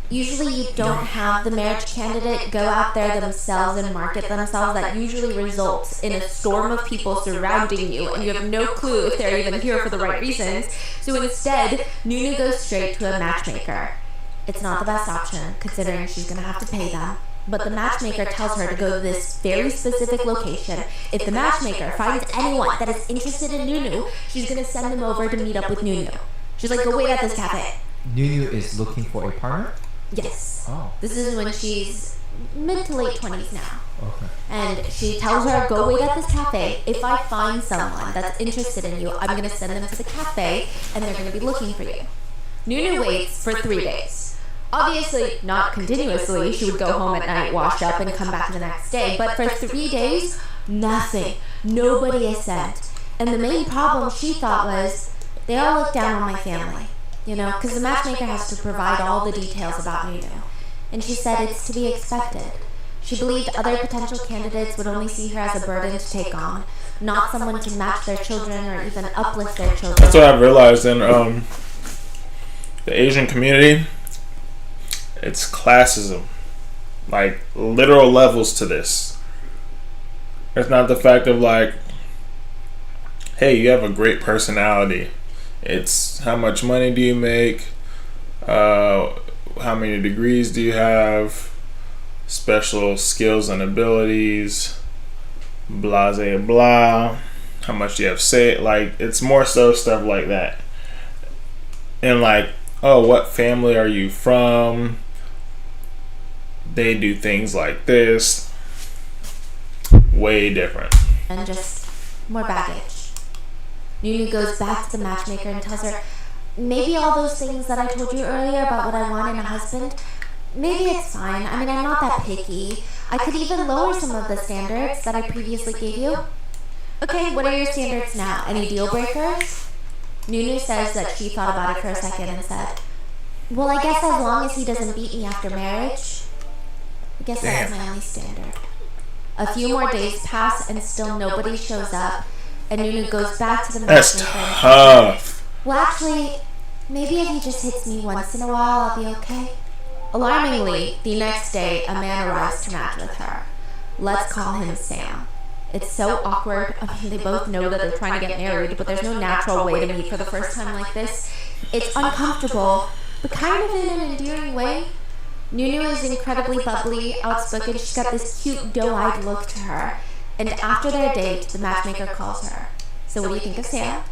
Usually you don't have the marriage candidate go out there themselves and market themselves. That usually results in a storm of people surrounding you, and you have no clue if they're even here for the right reasons. So instead, NiuNiu goes straight to a matchmaker. It's not the best option, considering she's going to have to pay them. But the matchmaker tells her to go to this very specific location. If the matchmaker finds anyone that is interested in NiuNiu, she's going to send them over to meet up with NiuNiu. She's like, go wait at this cafe. NiuNiu is looking for a partner? Yes. Oh. This is when she's mid to late 20s now. Okay. And she tells her, go wait at this cafe. If I find someone that's interested in you, I'm going to send them to the cafe, and they're going to be looking for you. NiuNiu waits for 3 days. Obviously, not continuously. She would go home at night, wash up, and come back the next day. But for 3 days, nothing. Nobody is sent. And the main problem, she thought, was they all look down on my family. You know, because the matchmaker has to provide all the details about NiuNiu. And she said it's to be expected. She believed other potential candidates would only see her as a burden to take on, not someone to match their children or even uplift their children. That's what I've realized in the Asian community. It's classism. Like, literal levels to this. It's not the fact of like, hey, you have a great personality. It's how much money do you make, how many degrees do you have, special skills and abilities, blah, blah, blah, how much do you have say. Like, it's more so stuff like that. And like, oh, what family are you from? They do things like this. Way different. And just more baggage. NiuNiu goes back to the matchmaker and tells her, maybe all those things that I told you earlier about what I want in a husband, maybe it's fine. I mean, I'm not that picky. I could even lower some of the standards that I previously gave you. Okay, what are your standards now? Any deal breakers? NiuNiu says that she thought about it for a second and said, well, I guess as long as he doesn't beat me after marriage, I guess that's my only standard. A few more days pass and still nobody shows up. And NiuNiu goes back to the matchmaker. That's tough. Well, actually, Maybe if he just hits me once in a while, I'll be okay. Alarmingly, the next day, a man arrives to match with her. Let's call him Sam. It's so awkward. I mean, they both know that they're trying to get married, but there's no natural way to meet for the first time like this. It's uncomfortable, but kind of in an endearing way. NiuNiu is incredibly bubbly, outspoken. She's got this cute, doe-eyed look to her. And after their date, the matchmaker calls her. So what do you think of Sam?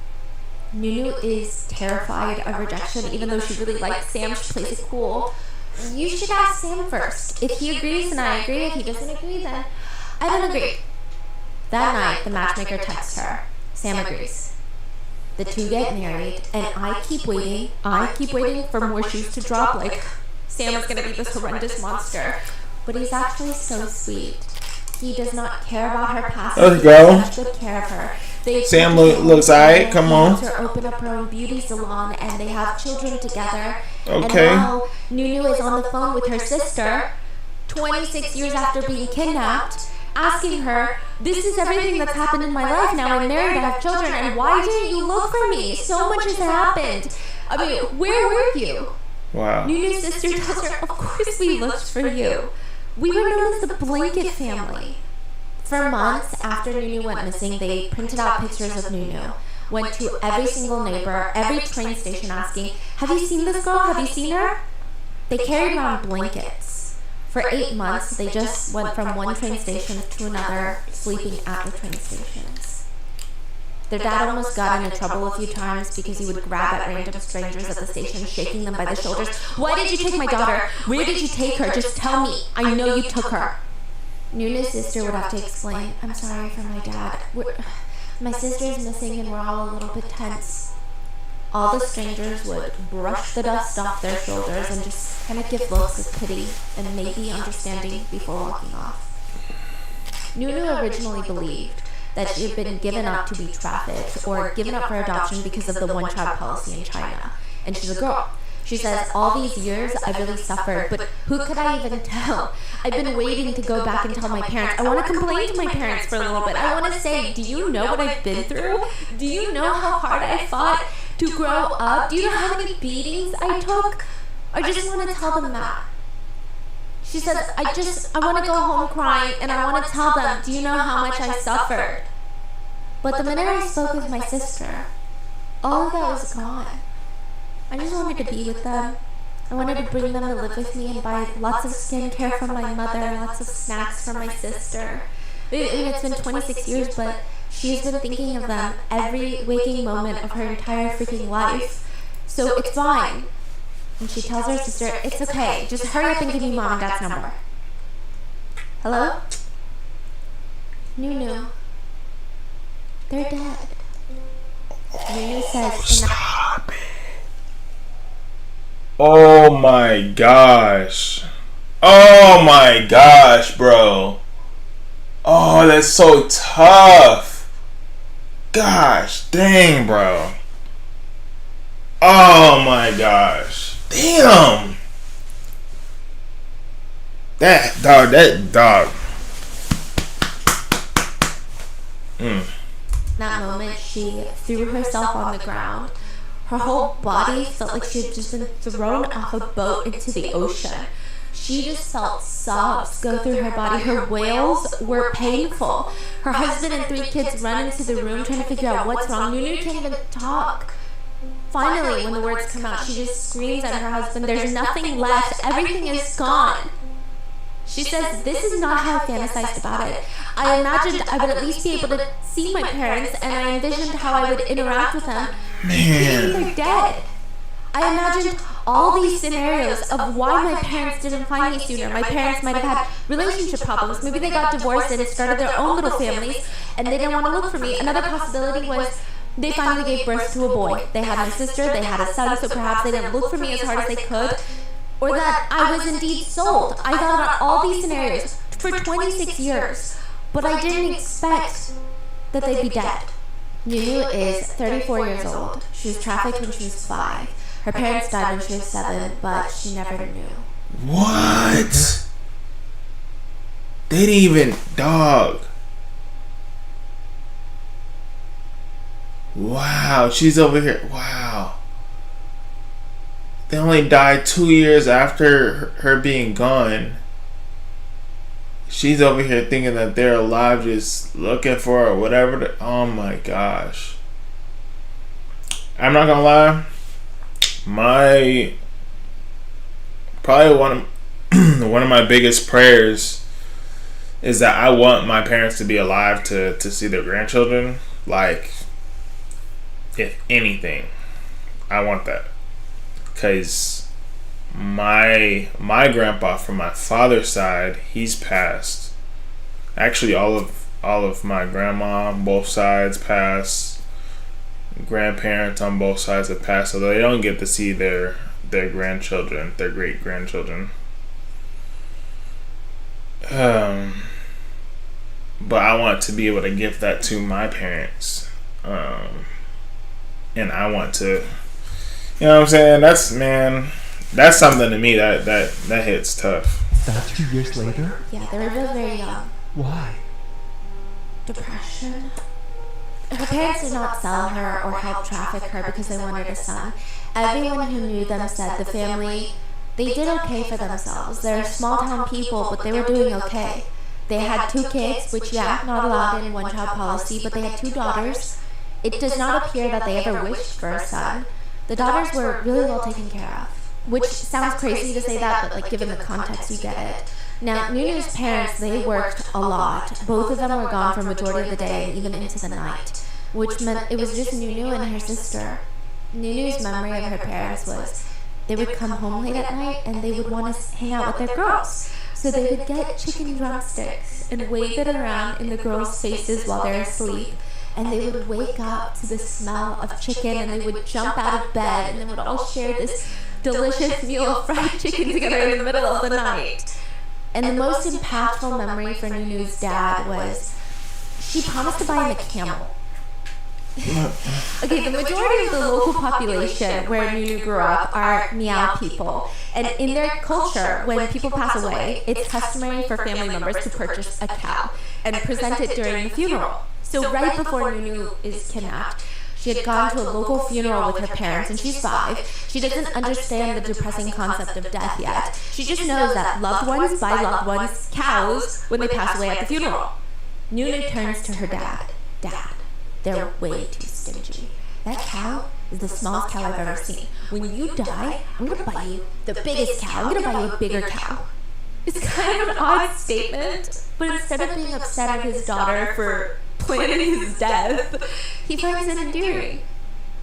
NiuNiu is terrified of rejection, even though she really likes Sam. She plays it cool. You should ask Sam first. If he agrees, then I agree. If he doesn't agree, then I don't agree. That night, the matchmaker texts her. Sam agrees. The two get married, and I keep waiting for more shoes to drop, like Sam is gonna be this horrendous monster. But he's actually so sweet. He does not care about her past. Let's go. He takes good care of her. Sam looks alright. Come on. Her open up her own beauty salon, and they have children together. Okay. And now NiuNiu is on the phone with her sister, 26 years after being kidnapped, asking her, "This is everything that's happened in my life. Now I'm married, I have children, and why didn't you look for me? So much has happened. I mean, where were you?" Wow. NiuNiu's sister tells her, "Of course we looked for you. We were known as the Blanket Family." For months after NiuNiu went missing, they printed out pictures of NiuNiu, went to every single neighbor, every train station asking, "Have you seen this girl? Have you seen her?" They carried around blankets. For 8 months, they just went from one train station to another, sleeping at the train stations. Their dad almost got into trouble a few times because he would grab at random strangers at the station, shaking them by the shoulders. "Why did you take my daughter? Where did you take her? Just tell me. I know you took her." NiuNiu's sister would have to explain, "I'm sorry for my dad. My sister's missing and we're all a little bit tense." All the strangers would brush the dust off their shoulders and just kind of give looks of pity and maybe understanding before walking off. NiuNiu originally believed that she had been given up to be trafficked or given up for adoption because of the one-child policy in China. And she's a girl. She says, "All these years, I've really suffered, but who could I even tell? I've been waiting to go back and tell my parents. I want to complain to my parents for a little bit. I want to say, do you know what I've been through? Do you know how hard I fought to grow up? Do you know how many beatings I took? I just want to tell them that." She says, I want to go home crying and I want to tell them, "Do you know how much I suffered?" But the minute I spoke with my sister, all of that was gone. I just wanted to be with them. I wanted to bring them to live with me and buy lots of skincare for my mother, lots of snacks for my sister. I mean, it's been 26 years, but she's been thinking of them every waking moment of her entire freaking life. So it's fine. And she tells her sister, "It's okay. Just hurry up and give me mom and dad's number." "Hello? NiuNiu. They're dead." NiuNiu says, Stop it. Oh my gosh. Oh my gosh, bro. Oh, that's so tough. Gosh dang, bro. Oh my gosh. Damn. That dog. That moment, she threw herself on the ground. Her whole body felt like she had just been thrown off a boat into the ocean. She just felt sobs go through her body. Her wails were painful. Her husband and 3 kids run into the room trying to figure out what's wrong. NiuNiu can't even talk. Finally, when the words come out, she just screams at her husband, "There's nothing left. Everything is gone." She says, "This is not how I fantasized about it. I imagined I would at least be able to see my parents, and I envisioned how I would interact with them. Man. They're dead. I imagined all these scenarios of why my parents didn't find me sooner. My parents might have had relationship problems. Maybe they got divorced and started their own little families, and they didn't want to look for me. Another possibility was they finally gave birth to a boy. They had my sister, they had a son, so perhaps they didn't look for me as hard as they could. Or that I was indeed sold. I thought about all these scenarios for 26 years, but I didn't expect that they'd be dead." NiuNiu is 34 years old. She was trafficked when she was 5. Her parents died when she was 7, but she never knew. What? They didn't even, dog. Wow, she's over here. Wow. they only died 2 years after her being gone. She's over here thinking that they're alive, just looking for her or whatever. Oh my gosh. I'm not gonna lie. Probably one of my biggest prayers is that I want my parents to be alive to see their grandchildren. Like, if anything, I want that. Because my grandpa from my father's side, he's passed. Actually, all of my grandma on both sides passed. Grandparents on both sides have passed, so they don't get to see their grandchildren, their great grandchildren. But I want to be able to give that to my parents, and I want to, you know what I'm saying? That's something to me that hits tough. Is that 2 years later? Yeah, they were both very young. Why? Depression. Her parents did not sell her or help traffic her because they wanted a son. Everyone who knew them said the family, they did okay for themselves. They're small town people, but they were doing okay. They had 2 kids, which, yeah, not allowed in one-child policy, but they had 2 daughters. It does not appear that they ever wished for a son. The daughters were really well taken care of, which sounds crazy to say that, but like given the context, you get it. Now, NiuNiu's parents, they worked a lot. Both of them were gone for majority of the day and even into the night, which meant it was just NiuNiu and her sister. NiuNiu's memory of her parents was they would come home late at night and they would want to hang out with their girls. So they would get chicken drumsticks and wave it around in the girls' faces while they're asleep. And they would wake up to the smell of chicken and they would jump out of bed and they would all share this delicious meal of fried chicken together in the middle of the night. And the most impactful memory for NiuNiu's dad was she promised to buy him a camel. Okay, the majority of the local population where NiuNiu grew up are Miao people. And in their culture, when people pass away, it's customary for family members to purchase a cow and present it during the funeral. So right before NiuNiu is kidnapped, she had gone to a local funeral with her parents, and she's 5. She doesn't understand the depressing concept of death yet. She just knows that loved ones buy loved ones cows when they pass away at the funeral. NiuNiu turns to her dad. Dad, they're way too stingy. That cow is the smallest cow I've ever seen. When you die, I'm gonna buy you the biggest cow. I'm gonna buy you a bigger cow. It's kind of an odd statement, but instead of being upset at his daughter for planning his death, he finds it endearing.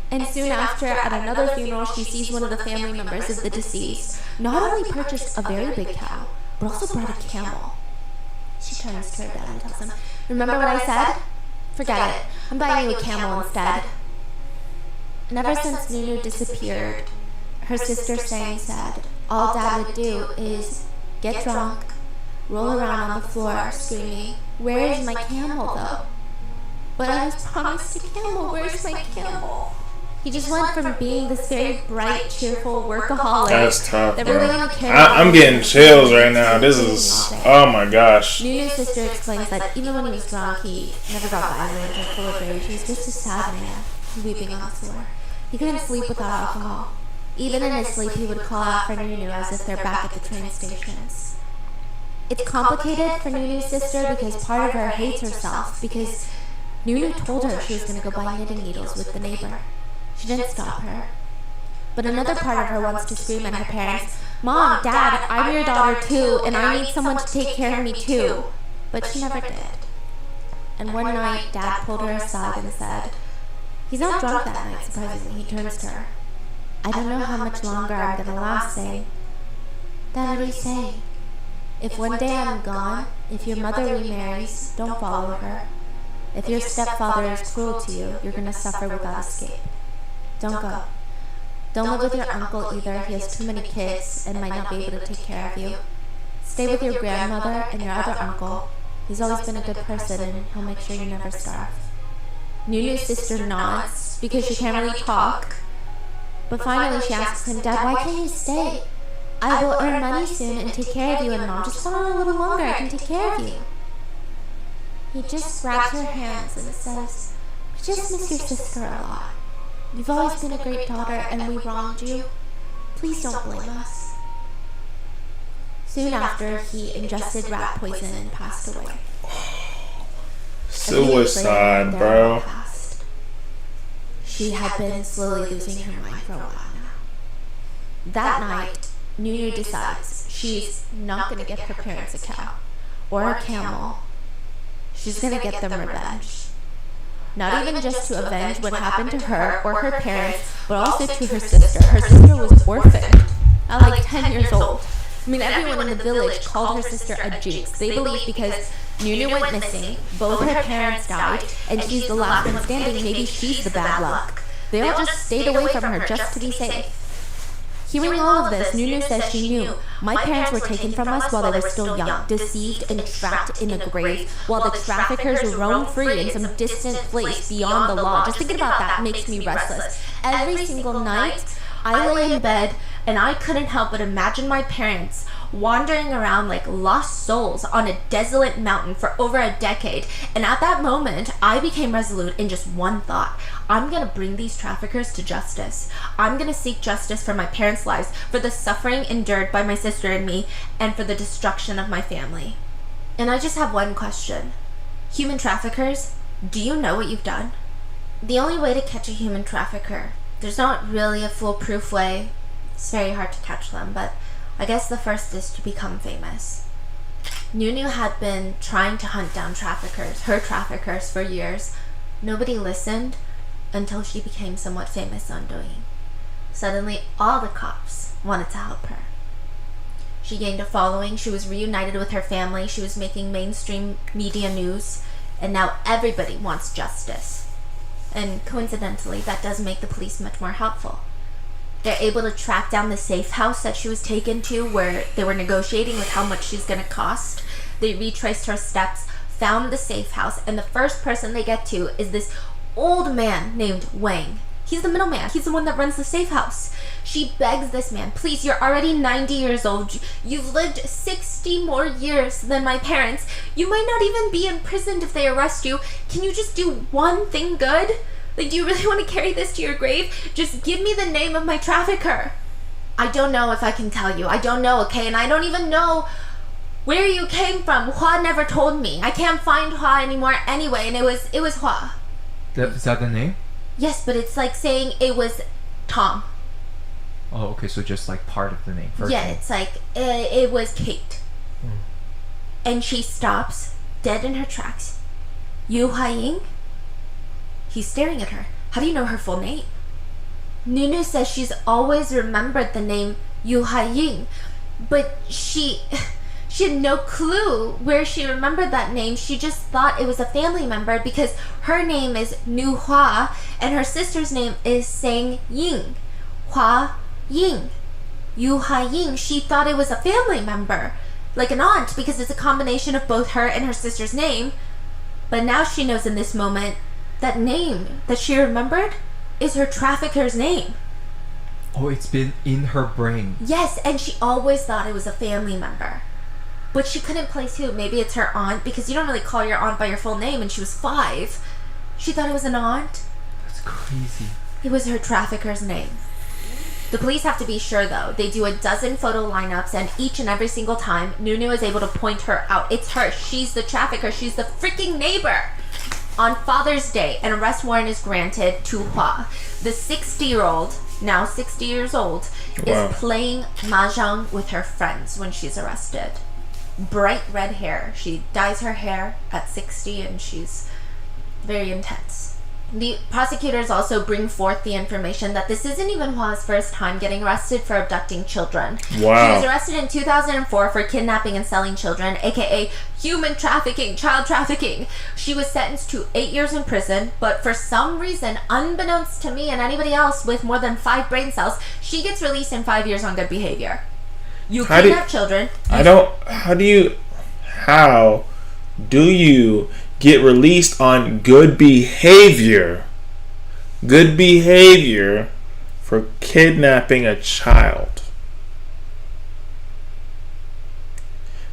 And soon after, at another funeral, she sees one of the family members of the deceased not only purchased a very big cow, but also brought a camel. She turns to her dad and tells him, "Remember what I said? Forget it. I'm buying you a camel instead." And ever since NiuNiu disappeared, her sister Sang said all Dad would do is get drunk, roll around on the floor screaming, "Where is my camel though? But I was promised a camel, where's my camel?" He just went from being this very bright, cheerful workaholic That's tough, that bro. really only cared about I'm getting chills right now. This all is, day. oh my gosh. NiuNiu's sister explains that even when he was drunk, he never got violent or full of rage. He was just a sad man, weeping on the floor. He couldn't sleep without alcohol. Even in his sleep, he would call out for NiuNiu as if they're back at the train stations. It's complicated for NiuNiu's sister because part of her hates herself because NiuNiu told her she was going to go buy knitting needles with the neighbor. She didn't stop her. But another part of her wants to scream at her parents, "Mom, Dad, I'm your daughter too, and I need someone to take care of me too." But she never did. And one night, Dad pulled her aside and said, he's not drunk that night, surprisingly. He turns to her. "I don't know how much longer I'm going to last, Sang." "Dad, what are you saying?" "If one day I'm gone, if your mother remarries, don't follow her. If your stepfather is cruel to you, you're going to suffer without escape. Don't go. Don't live with your uncle either. He has too many kids and might not be able to take care of you. Stay with your grandmother and your other uncle. He's always been a good person and he'll make sure you never starve." NiuNiu's sister nods because she can't really talk. But finally she asks him, "Dad, why can't you stay? I will earn money soon and take care of you, and Mom, just hold on a little longer. I can take care of you." He just grabs her hands and says, "We just miss your sister a lot. You've always been a great daughter and we wronged you. Please don't blame us. Soon after, he ingested rat poison and passed away. Suicide, bro. She had been slowly losing her mind for a while now. That night, NiuNiu decides she's not going to get her parents a cow or a camel. She's going to get them revenge. Not even just to avenge what happened to her or her parents, but also to her sister. Her sister was orphaned at like 10 years old. I mean, everyone in the village called her sister a jinx. They believe because NiuNiu went missing, both her parents died, and she's the last one standing, maybe she's the bad luck. They all just stayed away from her just to be safe. Hearing all of this, NiuNiu says she knew. My parents were taken from us while they were still young, deceived and trapped in a grave, while the traffickers roam free in some distant place beyond the law. Just thinking about that makes me restless. Every single night, I lay in bed, and I couldn't help but imagine my parents wandering around like lost souls on a desolate mountain for over a decade. And at that moment, I became resolute in just one thought. I'm gonna bring these traffickers to justice. I'm gonna seek justice for my parents' lives, for the suffering endured by my sister and me, and for the destruction of my family. And I just have one question. Human traffickers, do you know what you've done? The only way to catch a human trafficker, there's not really a foolproof way. It's very hard to catch them, but I guess the first is to become famous. NiuNiu had been trying to hunt down her traffickers for years. Nobody listened until she became somewhat famous on Douyin. Suddenly, all the cops wanted to help her. She gained a following, she was reunited with her family, she was making mainstream media news, and now everybody wants justice. And coincidentally, that does make the police much more helpful. They're able to track down the safe house that she was taken to, where they were negotiating with how much she's gonna cost. They retraced her steps, found the safe house, and the first person they get to is this old man named Wang. He's the middleman. He's the one that runs the safe house. She begs this man, please, you're already 90 years old. You've lived 60 more years than my parents. You might not even be imprisoned if they arrest you. Can you just do one thing good? Like, do you really want to carry this to your grave? Just give me the name of my trafficker. I don't know if I can tell you. I don't know, okay? And I don't even know where you came from. Hua never told me. I can't find Hua anymore anyway, and it was Hua. Is that the name? Yes, but it's like saying it was Tom. Oh, okay, so just like part of the name. Yeah, name. it's like it was Kate. And she stops, dead in her tracks. Yu Haiying? He's staring at her. How do you know her full name? NiuNiu says she's always remembered the name Yu Haiying, but she had no clue where she remembered that name. She just thought it was a family member because her name is Nu Hua and her sister's name is Sang Ying. Hua Ying. Yu Haiying. She thought it was a family member, like an aunt, because it's a combination of both her and her sister's name. But now she knows in this moment that name that she remembered is her trafficker's name. Oh, it's been in her brain. Yes, and she always thought it was a family member. But she couldn't place who. Maybe it's her aunt, because you don't really call your aunt by your full name, and she was 5. She thought it was an aunt. That's crazy. It was her trafficker's name. The police have to be sure, though. They do a dozen photo lineups, and each and every single time, NiuNiu is able to point her out. It's her. She's the trafficker. She's the freaking neighbor. On Father's Day, an arrest warrant is granted to Hua. The 60-year-old, now 60 years old, is playing mahjong with her friends when she's arrested. Bright red hair. She dyes her hair at 60 and she's very intense. The prosecutors also bring forth the information that this isn't even Hua's first time getting arrested for abducting children. Wow. She was arrested in 2004 for kidnapping and selling children, aka human trafficking, child trafficking. She was sentenced to 8 years in prison, but for some reason, unbeknownst to me and anybody else with more than 5 brain cells, she gets released in 5 years on good behavior. You kidnap children. How do you get released on good behavior? Good behavior for kidnapping a child.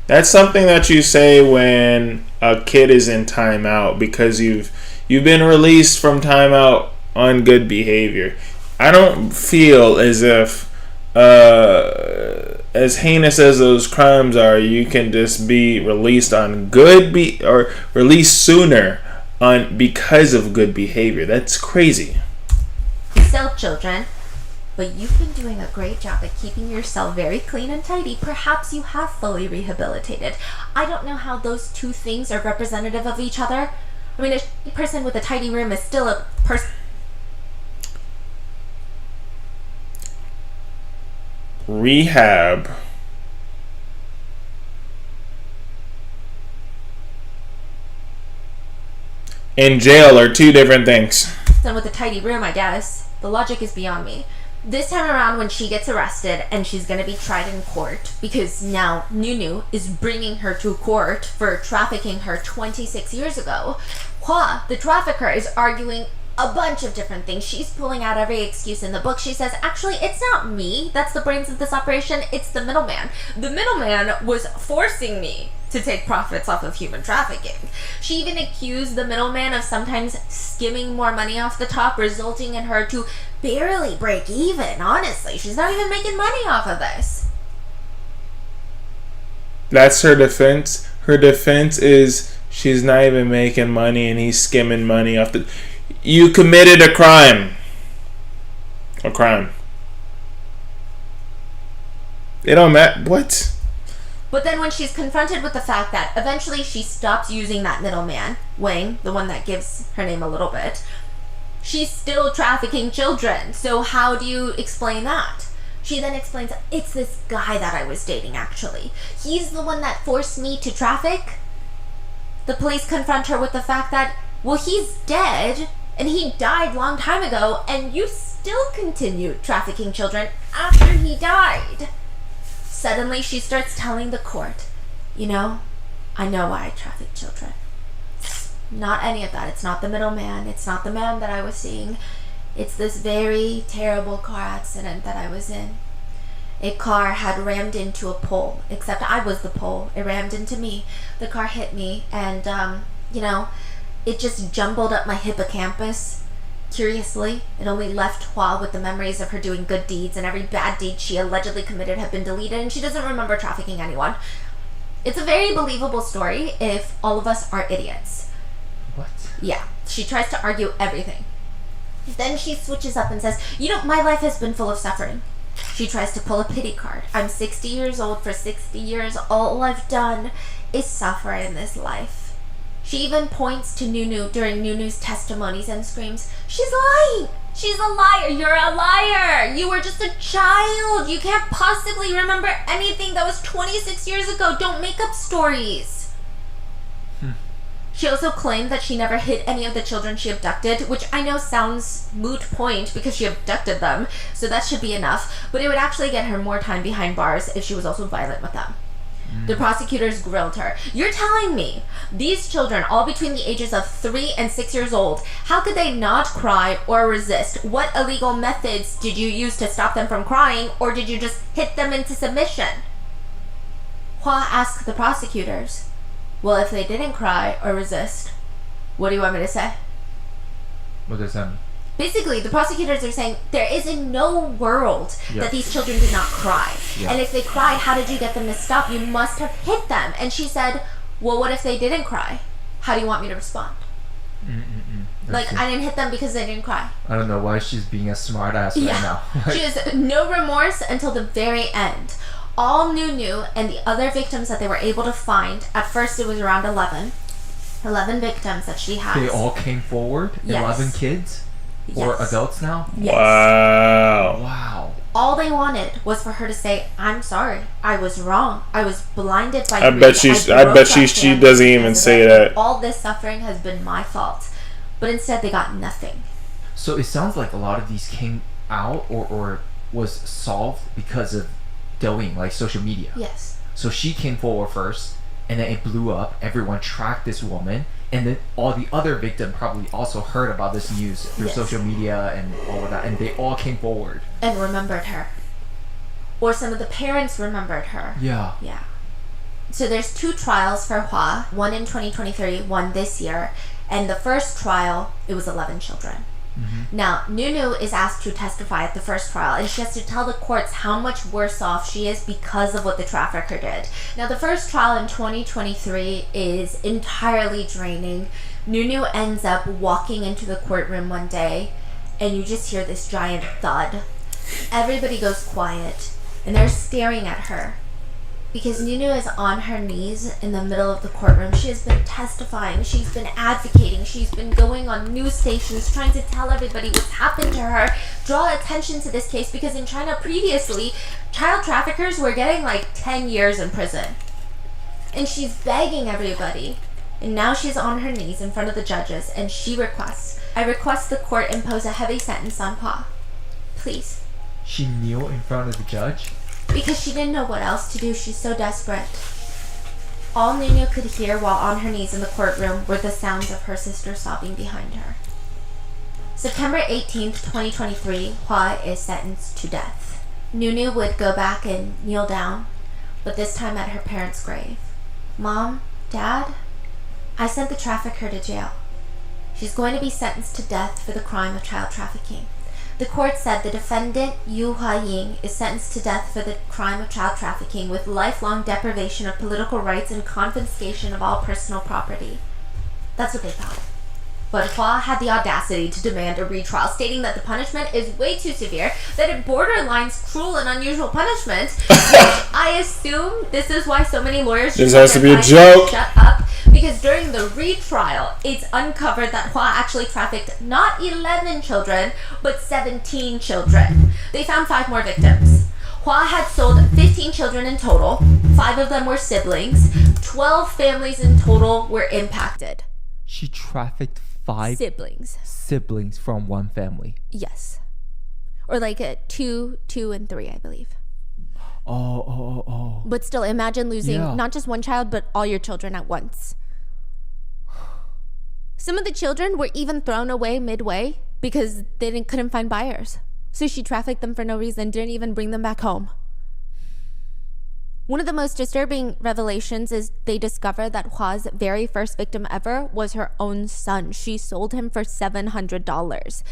That's something that you say when a kid is in timeout because you've been released from timeout on good behavior. I don't feel as if as heinous as those crimes are, you can just be released on or released sooner on because of good behavior. That's crazy. Sell children, but you've been doing a great job at keeping your cell very clean and tidy. Perhaps you have fully rehabilitated. I don't know how those two things are representative of each other. I mean, a person with a tidy room is still a person. Rehab and jail are two different things. And with a tidy room, I guess. The logic is beyond me. This time around, when she gets arrested and she's going to be tried in court, because now NiuNiu is bringing her to court for trafficking her 26 years ago, Hua, the trafficker, is arguing a bunch of different things. She's pulling out every excuse in the book. She says, actually, it's not me that's the brains of this operation. It's the middleman. The middleman was forcing me to take profits off of human trafficking. She even accused the middleman of sometimes skimming more money off the top, resulting in her to barely break even. Honestly, she's not even making money off of this. That's her defense. Her defense is she's not even making money and he's skimming money off the... You committed a crime. A crime. It don't matter. What? But then when she's confronted with the fact that eventually she stops using that middleman, Wang, the one that gives her name a little bit, she's still trafficking children. So how do you explain that? She then explains, it's this guy that I was dating, actually. He's the one that forced me to traffic. The police confront her with the fact that, well, he's dead, and he died long time ago, and you still continued trafficking children after he died. Suddenly, she starts telling the court, I know why I traffic children. Not any of that. It's not the middleman. It's not the man that I was seeing. It's this very terrible car accident that I was in. A car had rammed into a pole, except I was the pole. It rammed into me. The car hit me, and, it just jumbled up my hippocampus. Curiously, it only left Hua with the memories of her doing good deeds, and every bad deed she allegedly committed had been deleted, and she doesn't remember trafficking anyone. It's a very believable story if all of us are idiots. What? Yeah, she tries to argue everything. Then she switches up and says, my life has been full of suffering. She tries to pull a pity card. I'm 60 years old. For 60 years, all I've done is suffer in this life. She even points to NiuNiu during NiuNiu's testimonies and screams, she's lying! She's a liar! You're a liar! You were just a child! You can't possibly remember anything that was 26 years ago! Don't make up stories! She also claimed that she never hit any of the children she abducted, which I know sounds moot point because she abducted them, so that should be enough, but it would actually get her more time behind bars if she was also violent with them. The prosecutors grilled her. You're telling me these children, all between the ages of 3 and 6 years old, how could they not cry or resist? What illegal methods did you use to stop them from crying, or did you just hit them into submission? Hua asked the prosecutors, well, if they didn't cry or resist, what do you want me to say? What does that mean? Basically, the prosecutors are saying there is in no world that these children did not cry. Yeah. And if they cried, how did you get them to stop? You must have hit them. And she said, well, what if they didn't cry? How do you want me to respond? I didn't hit them because they didn't cry. I don't know why she's being a smart ass right now. She has no remorse until the very end. All NiuNiu and the other victims that they were able to find, at first it was around 11 victims that she has. They all came forward? Yes. 11 kids? Or adults now? Yes. Wow. All they wanted was for her to say, I'm sorry. I was wrong. I was blinded by I bet she doesn't even say that. All this suffering has been my fault. But instead they got nothing. So it sounds like a lot of these came out or was solved because of Douyin, like social media. Yes. So she came forward first, and then it blew up. Everyone tracked this woman, and then all the other victims probably also heard about this news through social media and all of that, and they all came forward and remembered her, or some of the parents remembered her. Yeah. So there's 2 trials for Hua, one in 2023, one this year, and the first trial, it was 11 children. Now, NiuNiu is asked to testify at the first trial, and she has to tell the courts how much worse off she is because of what the trafficker did. Now, the first trial in 2023 is entirely draining. NiuNiu ends up walking into the courtroom one day, and you just hear this giant thud. Everybody goes quiet, and they're staring at her. Because NiuNiu is on her knees in the middle of the courtroom. She has been testifying, she's been advocating, she's been going on news stations trying to tell everybody what's happened to her, draw attention to this case, because in China previously, child traffickers were getting like 10 years in prison. And she's begging everybody. And now she's on her knees in front of the judges, and she requests, I request the court impose a heavy sentence on Pa. Please. She kneeled in front of the judge? Because she didn't know what else to do. She's so desperate. All NiuNiu could hear while on her knees in the courtroom were the sounds of her sister sobbing behind her. September 18th, 2023, Hua is sentenced to death. NiuNiu would go back and kneel down, but this time at her parents' grave. Mom, Dad, I sent the trafficker to jail. She's going to be sentenced to death for the crime of child trafficking. The court said the defendant, Yu Huaying, is sentenced to death for the crime of child trafficking with lifelong deprivation of political rights and confiscation of all personal property. That's what they thought. But Hua had the audacity to demand a retrial, stating that the punishment is way too severe, that it borderlines cruel and unusual punishment, which I assume this is why so many lawyers this has to be a joke. Shut up. Because during the retrial, it's uncovered that Hua actually trafficked not 11 children, but 17 children. They found 5 more victims. Hua had sold 15 children in total. 5 of them were siblings. 12 families in total were impacted. She trafficked 5 siblings from one family. Yes. Or like 2, 2, and 3, I believe. Oh. But still, imagine losing not just one child, but all your children at once. Some of the children were even thrown away midway because they couldn't find buyers. So she trafficked them for no reason, didn't even bring them back home. One of the most disturbing revelations is they discovered that Hua's very first victim ever was her own son. She sold him for $700.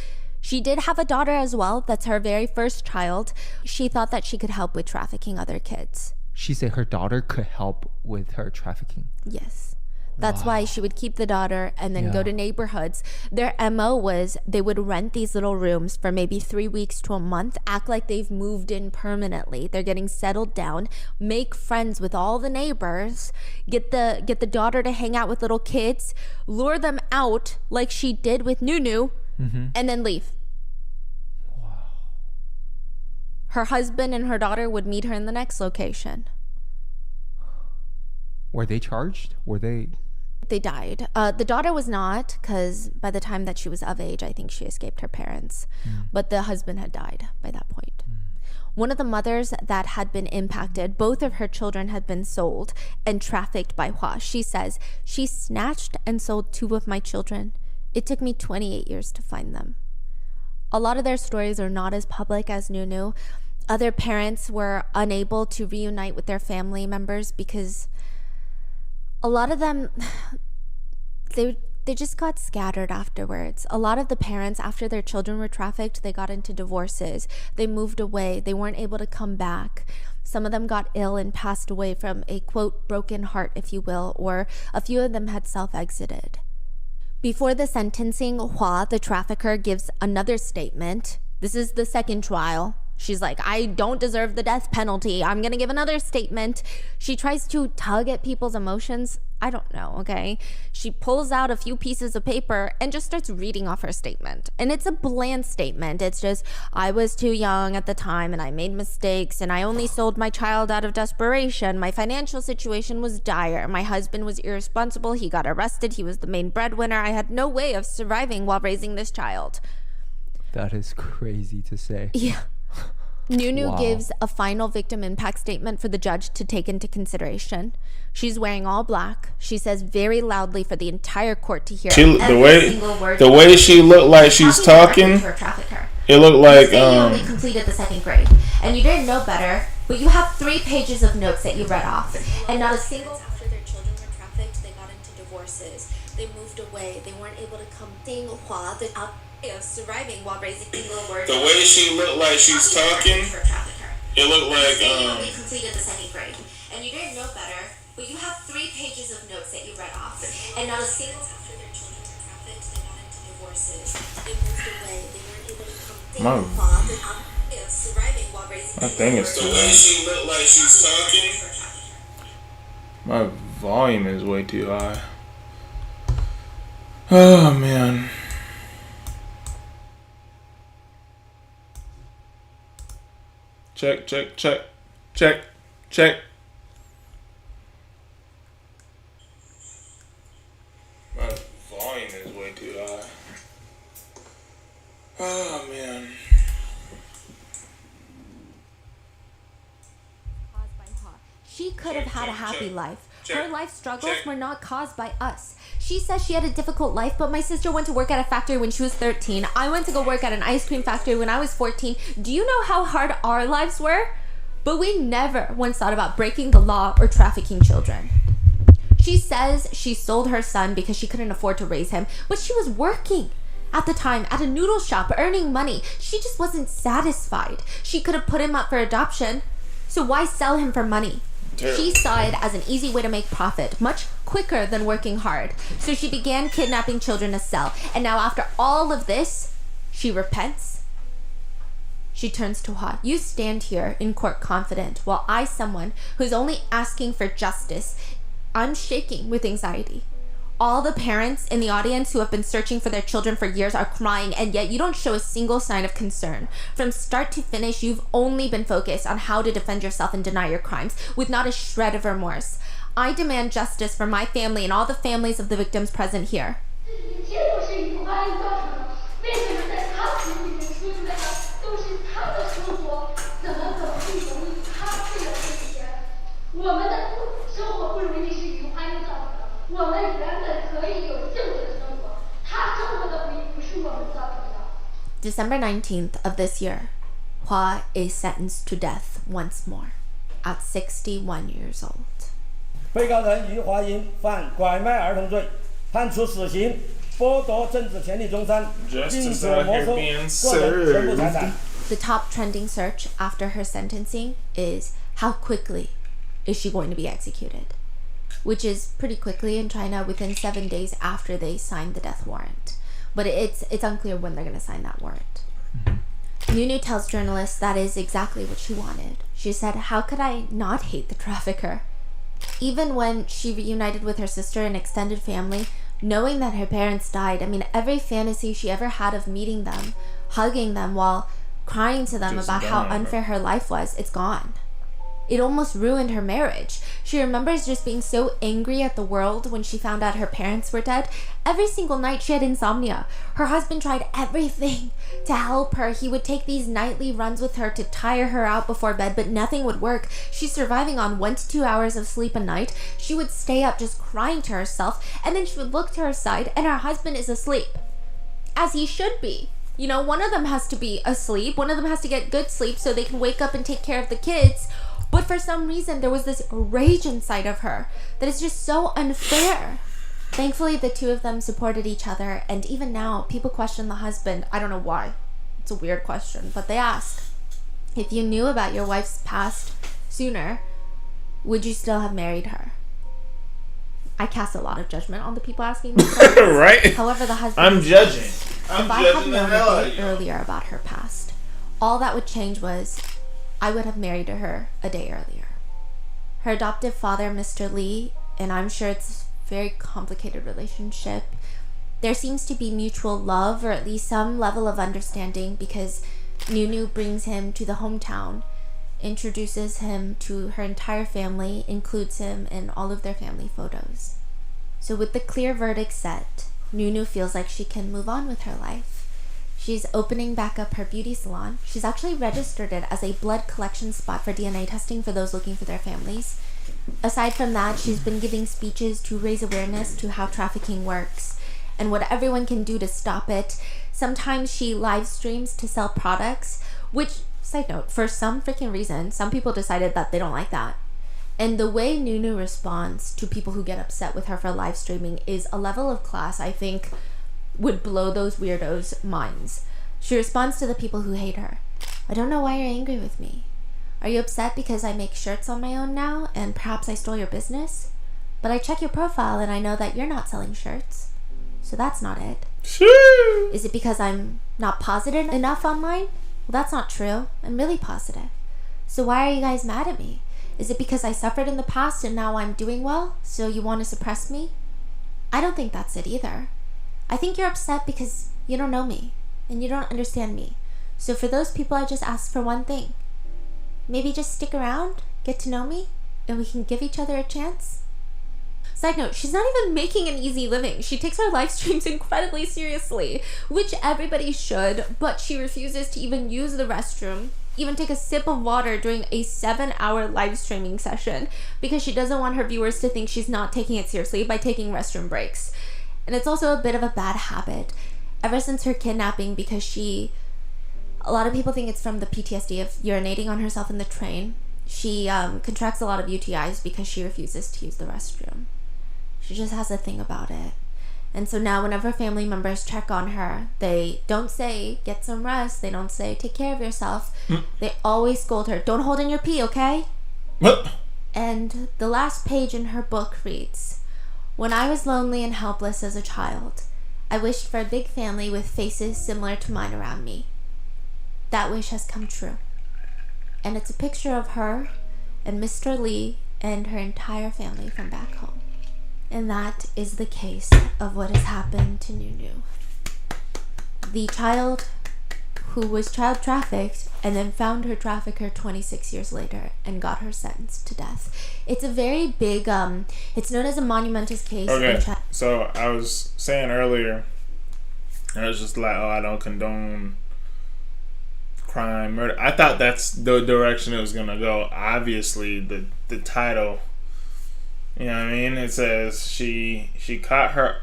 She did have a daughter as well. That's her very first child. She thought that she could help with trafficking other kids. She said her daughter could help with her trafficking. Yes. That's why she would keep the daughter and then go to neighborhoods. Their MO was they would rent these little rooms for maybe 3 weeks to a month, act like they've moved in permanently. They're getting settled down, make friends with all the neighbors, get the daughter to hang out with little kids, lure them out like she did with NiuNiu, and then leave. Wow. Her husband and her daughter would meet her in the next location. Were they charged? They died. The daughter was not, because by the time that she was of age, I think she escaped her parents. But the husband had died by that point. One of the mothers that had been impacted, both of her children had been sold and trafficked by Hua. She says, she snatched and sold 2 of my children. It took me 28 years to find them. A lot of their stories are not as public as NiuNiu. Other parents were unable to reunite with their family members because a lot of them, they just got scattered afterwards. A lot of the parents, after their children were trafficked, they got into divorces. They moved away. They weren't able to come back. Some of them got ill and passed away from a, quote, broken heart, if you will, or a few of them had self-exited. Before the sentencing, Hua, the trafficker, gives another statement. This is the second trial. She's like, I don't deserve the death penalty. I'm going to give another statement. She tries to tug at people's emotions. I don't know, okay? She pulls out a few pieces of paper and just starts reading off her statement. And it's a bland statement. It's just, I was too young at the time and I made mistakes and I only sold my child out of desperation. My financial situation was dire. My husband was irresponsible. He got arrested. He was the main breadwinner. I had no way of surviving while raising this child. That is crazy to say. Yeah. NiuNiu gives a final victim impact statement for the judge to take into consideration. She's wearing all black. She says very loudly for the entire court to hear the way she looked like she's talking. It looked like you only completed the 2nd grade and you didn't know better, but you have 3 pages of notes that you read off, and not a single. After their children were trafficked, they got into divorces. They moved away. They weren't able to come. Seeing Hua, surviving while raising English words. The way she looked like she's talking, it looked like You only completed the second grade, and you didn't know better, but you have 3 pages of notes that you read off, and not a single after their children were trafficked and got into divorces. They moved away. They weren't able to come stay My- with mom. Surviving while raising I think it's English the way she looked like she's talking. My volume is way too high. Oh man. Check. My volume is way too high. Oh man. She could have had a happy life. Her life struggles were not caused by us. She says she had a difficult life, but my sister went to work at a factory when she was 13. I went to go work at an ice cream factory when I was 14. Do you know how hard our lives were? But we never once thought about breaking the law or trafficking children. She says she sold her son because she couldn't afford to raise him, but she was working at the time at a noodle shop earning money. She just wasn't satisfied. She could have put him up for adoption, so why sell him for money? She saw it as an easy way to make profit, much quicker than working hard. So she began kidnapping children to sell. And now after all of this, she repents. She turns to Hua. You stand here in court confident, while I, someone who's only asking for justice, I'm shaking with anxiety. All the parents in the audience who have been searching for their children for years are crying, and yet you don't show a single sign of concern. From start to finish, you've only been focused on how to defend yourself and deny your crimes, with not a shred of remorse. I demand justice for my family and all the families of the victims present here. December 19th of this year, Hua is sentenced to death once more at 61 years old. 被告人于华因犯拐卖儿童罪，判处死刑，剥夺政治权利终身，并且没收个人全部财产。 The top trending search after her sentencing is how quickly is she going to be executed? Which is pretty quickly in China, within 7 days after they signed the death warrant. But it's unclear when they're going to sign that warrant. NiuNiu tells journalists that is exactly what she wanted. She said, how could I not hate the trafficker? Even when she reunited with her sister and extended family, knowing that her parents died, I mean, every fantasy she ever had of meeting them, hugging them while crying to them Just about how gone. unfair her life was, it's gone. It almost ruined her marriage. She remembers just being so angry at the world when she found out her parents were dead. Every single night she had insomnia. Her husband tried everything to help her. He would take these nightly runs with her to tire her out before bed, but nothing would work. She's surviving on 1 to 2 hours of sleep a night. She would stay up just crying to herself, and then she would look to her side and her husband is asleep. As he should be. You know, one of them has to be asleep. One of them has to get good sleep so they can wake up and take care of the kids. But for some reason, there was this rage inside of her that is just so unfair. Thankfully, the two of them supported each other, and even now, people question the husband. I don't know why. It's a weird question, but they ask, if you knew about your wife's past sooner, would you still have married her? I cast a lot of judgment on the people asking me questions. Right? However, the husband... I'm judging. I'm If I had judging the known hell a out of day you. earlier about her past, all that would change was I would have married her a day earlier. Her adoptive father, Mr. Lee, and I'm sure it's a very complicated relationship. There seems to be mutual love, or at least some level of understanding, because NiuNiu brings him to the hometown, introduces him to her entire family, includes him in all of their family photos. So with the clear verdict set, NiuNiu feels like she can move on with her life. She's opening back up her beauty salon. She's actually registered it as a blood collection spot for DNA testing for those looking for their families. Aside from that, she's been giving speeches to raise awareness to how trafficking works and what everyone can do to stop it. Sometimes she live streams to sell products, which, side note, for some freaking reason, some people decided that they don't like that. And the way NiuNiu responds to people who get upset with her for live streaming is a level of class I think would blow those weirdos' minds. She responds to the people who hate her. I don't know why you're angry with me. Are you upset because I make shirts on my own now and perhaps I stole your business? But I check your profile and I know that you're not selling shirts. So that's not it. Is it because I'm not positive enough online? Well, that's not true. I'm really positive. So why are you guys mad at me? Is it because I suffered in the past and now I'm doing well, so you want to suppress me? I don't think that's it either. I think you're upset because you don't know me and you don't understand me. So for those people, I just ask for one thing. Maybe just stick around, get to know me, and we can give each other a chance. Side note, she's not even making an easy living. She takes her live streams incredibly seriously, which everybody should, but she refuses to even use the restroom, even take a sip of water during a 7-hour live streaming session, because she doesn't want her viewers to think she's not taking it seriously by taking restroom breaks. And it's also a bit of a bad habit. Ever since her kidnapping, because a lot of people think it's from the PTSD of urinating on herself in the train. She contracts a lot of UTIs because she refuses to use the restroom. She just has a thing about it. And so now whenever family members check on her, they don't say, get some rest. They don't say, take care of yourself. They always scold her, don't hold in your pee, okay? And the last page in her book reads, when I was lonely and helpless as a child, I wished for a big family with faces similar to mine around me. That wish has come true. And it's a picture of her and Mr. Lee and her entire family from back home. And that is the case of what has happened to NiuNiu. The child who was child trafficked and then found her trafficker 26 years later and got her sentenced to death. It's a very big, it's known as a monumentous case. Okay, so I was saying earlier, I was just like, oh, I don't condone crime, murder. I thought that's the direction it was going to go. Obviously, the title, you know what I mean? It says she caught her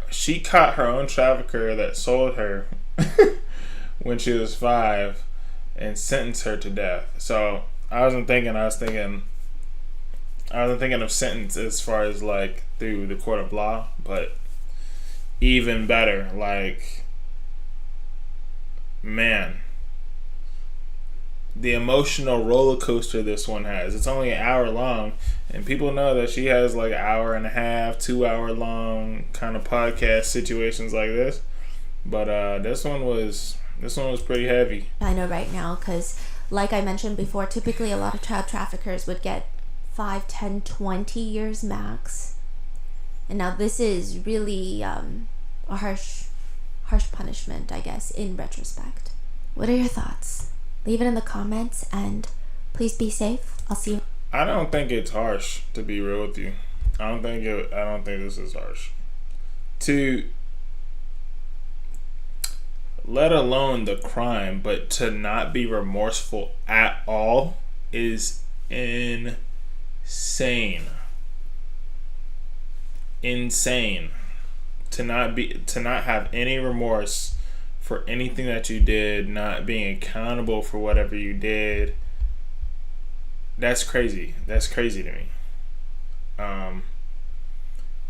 own trafficker that sold her when she was 5 and sentenced her to death. So I wasn't thinking of sentence as far as like through the court of law, but even better, like, man, the emotional roller coaster this one has. It's only an hour long, and people know that she has like an hour and a half, 2 hour long kind of podcast situations like this. But this one was pretty heavy. I know right now, because like I mentioned before, typically a lot of child traffickers would get 5, 10, 20 years max. And now this is really a harsh punishment, I guess, in retrospect. What are your thoughts? Leave it in the comments, and please be safe. I'll see you. I don't think it's harsh, to be real with you. I don't think this is harsh. To let alone the crime, but to not be remorseful at all is insane. Insane. To not have any remorse for anything that you did, not being accountable for whatever you did. That's crazy. That's crazy to me.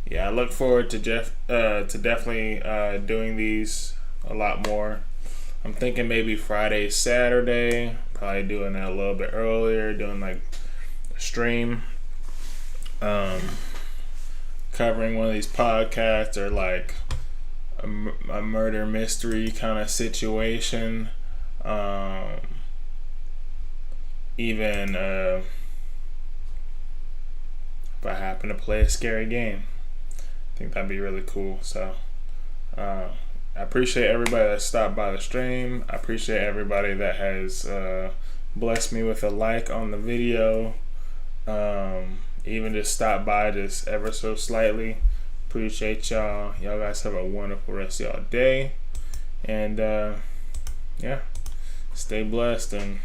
Yeah, I look forward to definitely doing these a lot more. I'm thinking maybe Friday, Saturday, probably doing that a little bit earlier, doing like a stream, covering one of these podcasts or like a murder mystery kind of situation. Even if I happen to play a scary game, I think that'd be really cool. So I appreciate everybody that stopped by the stream. I appreciate everybody that has blessed me with a like on the video, even just stop by just ever so slightly. Appreciate y'all. Y'all guys have a wonderful rest of y'all day, and yeah, stay blessed and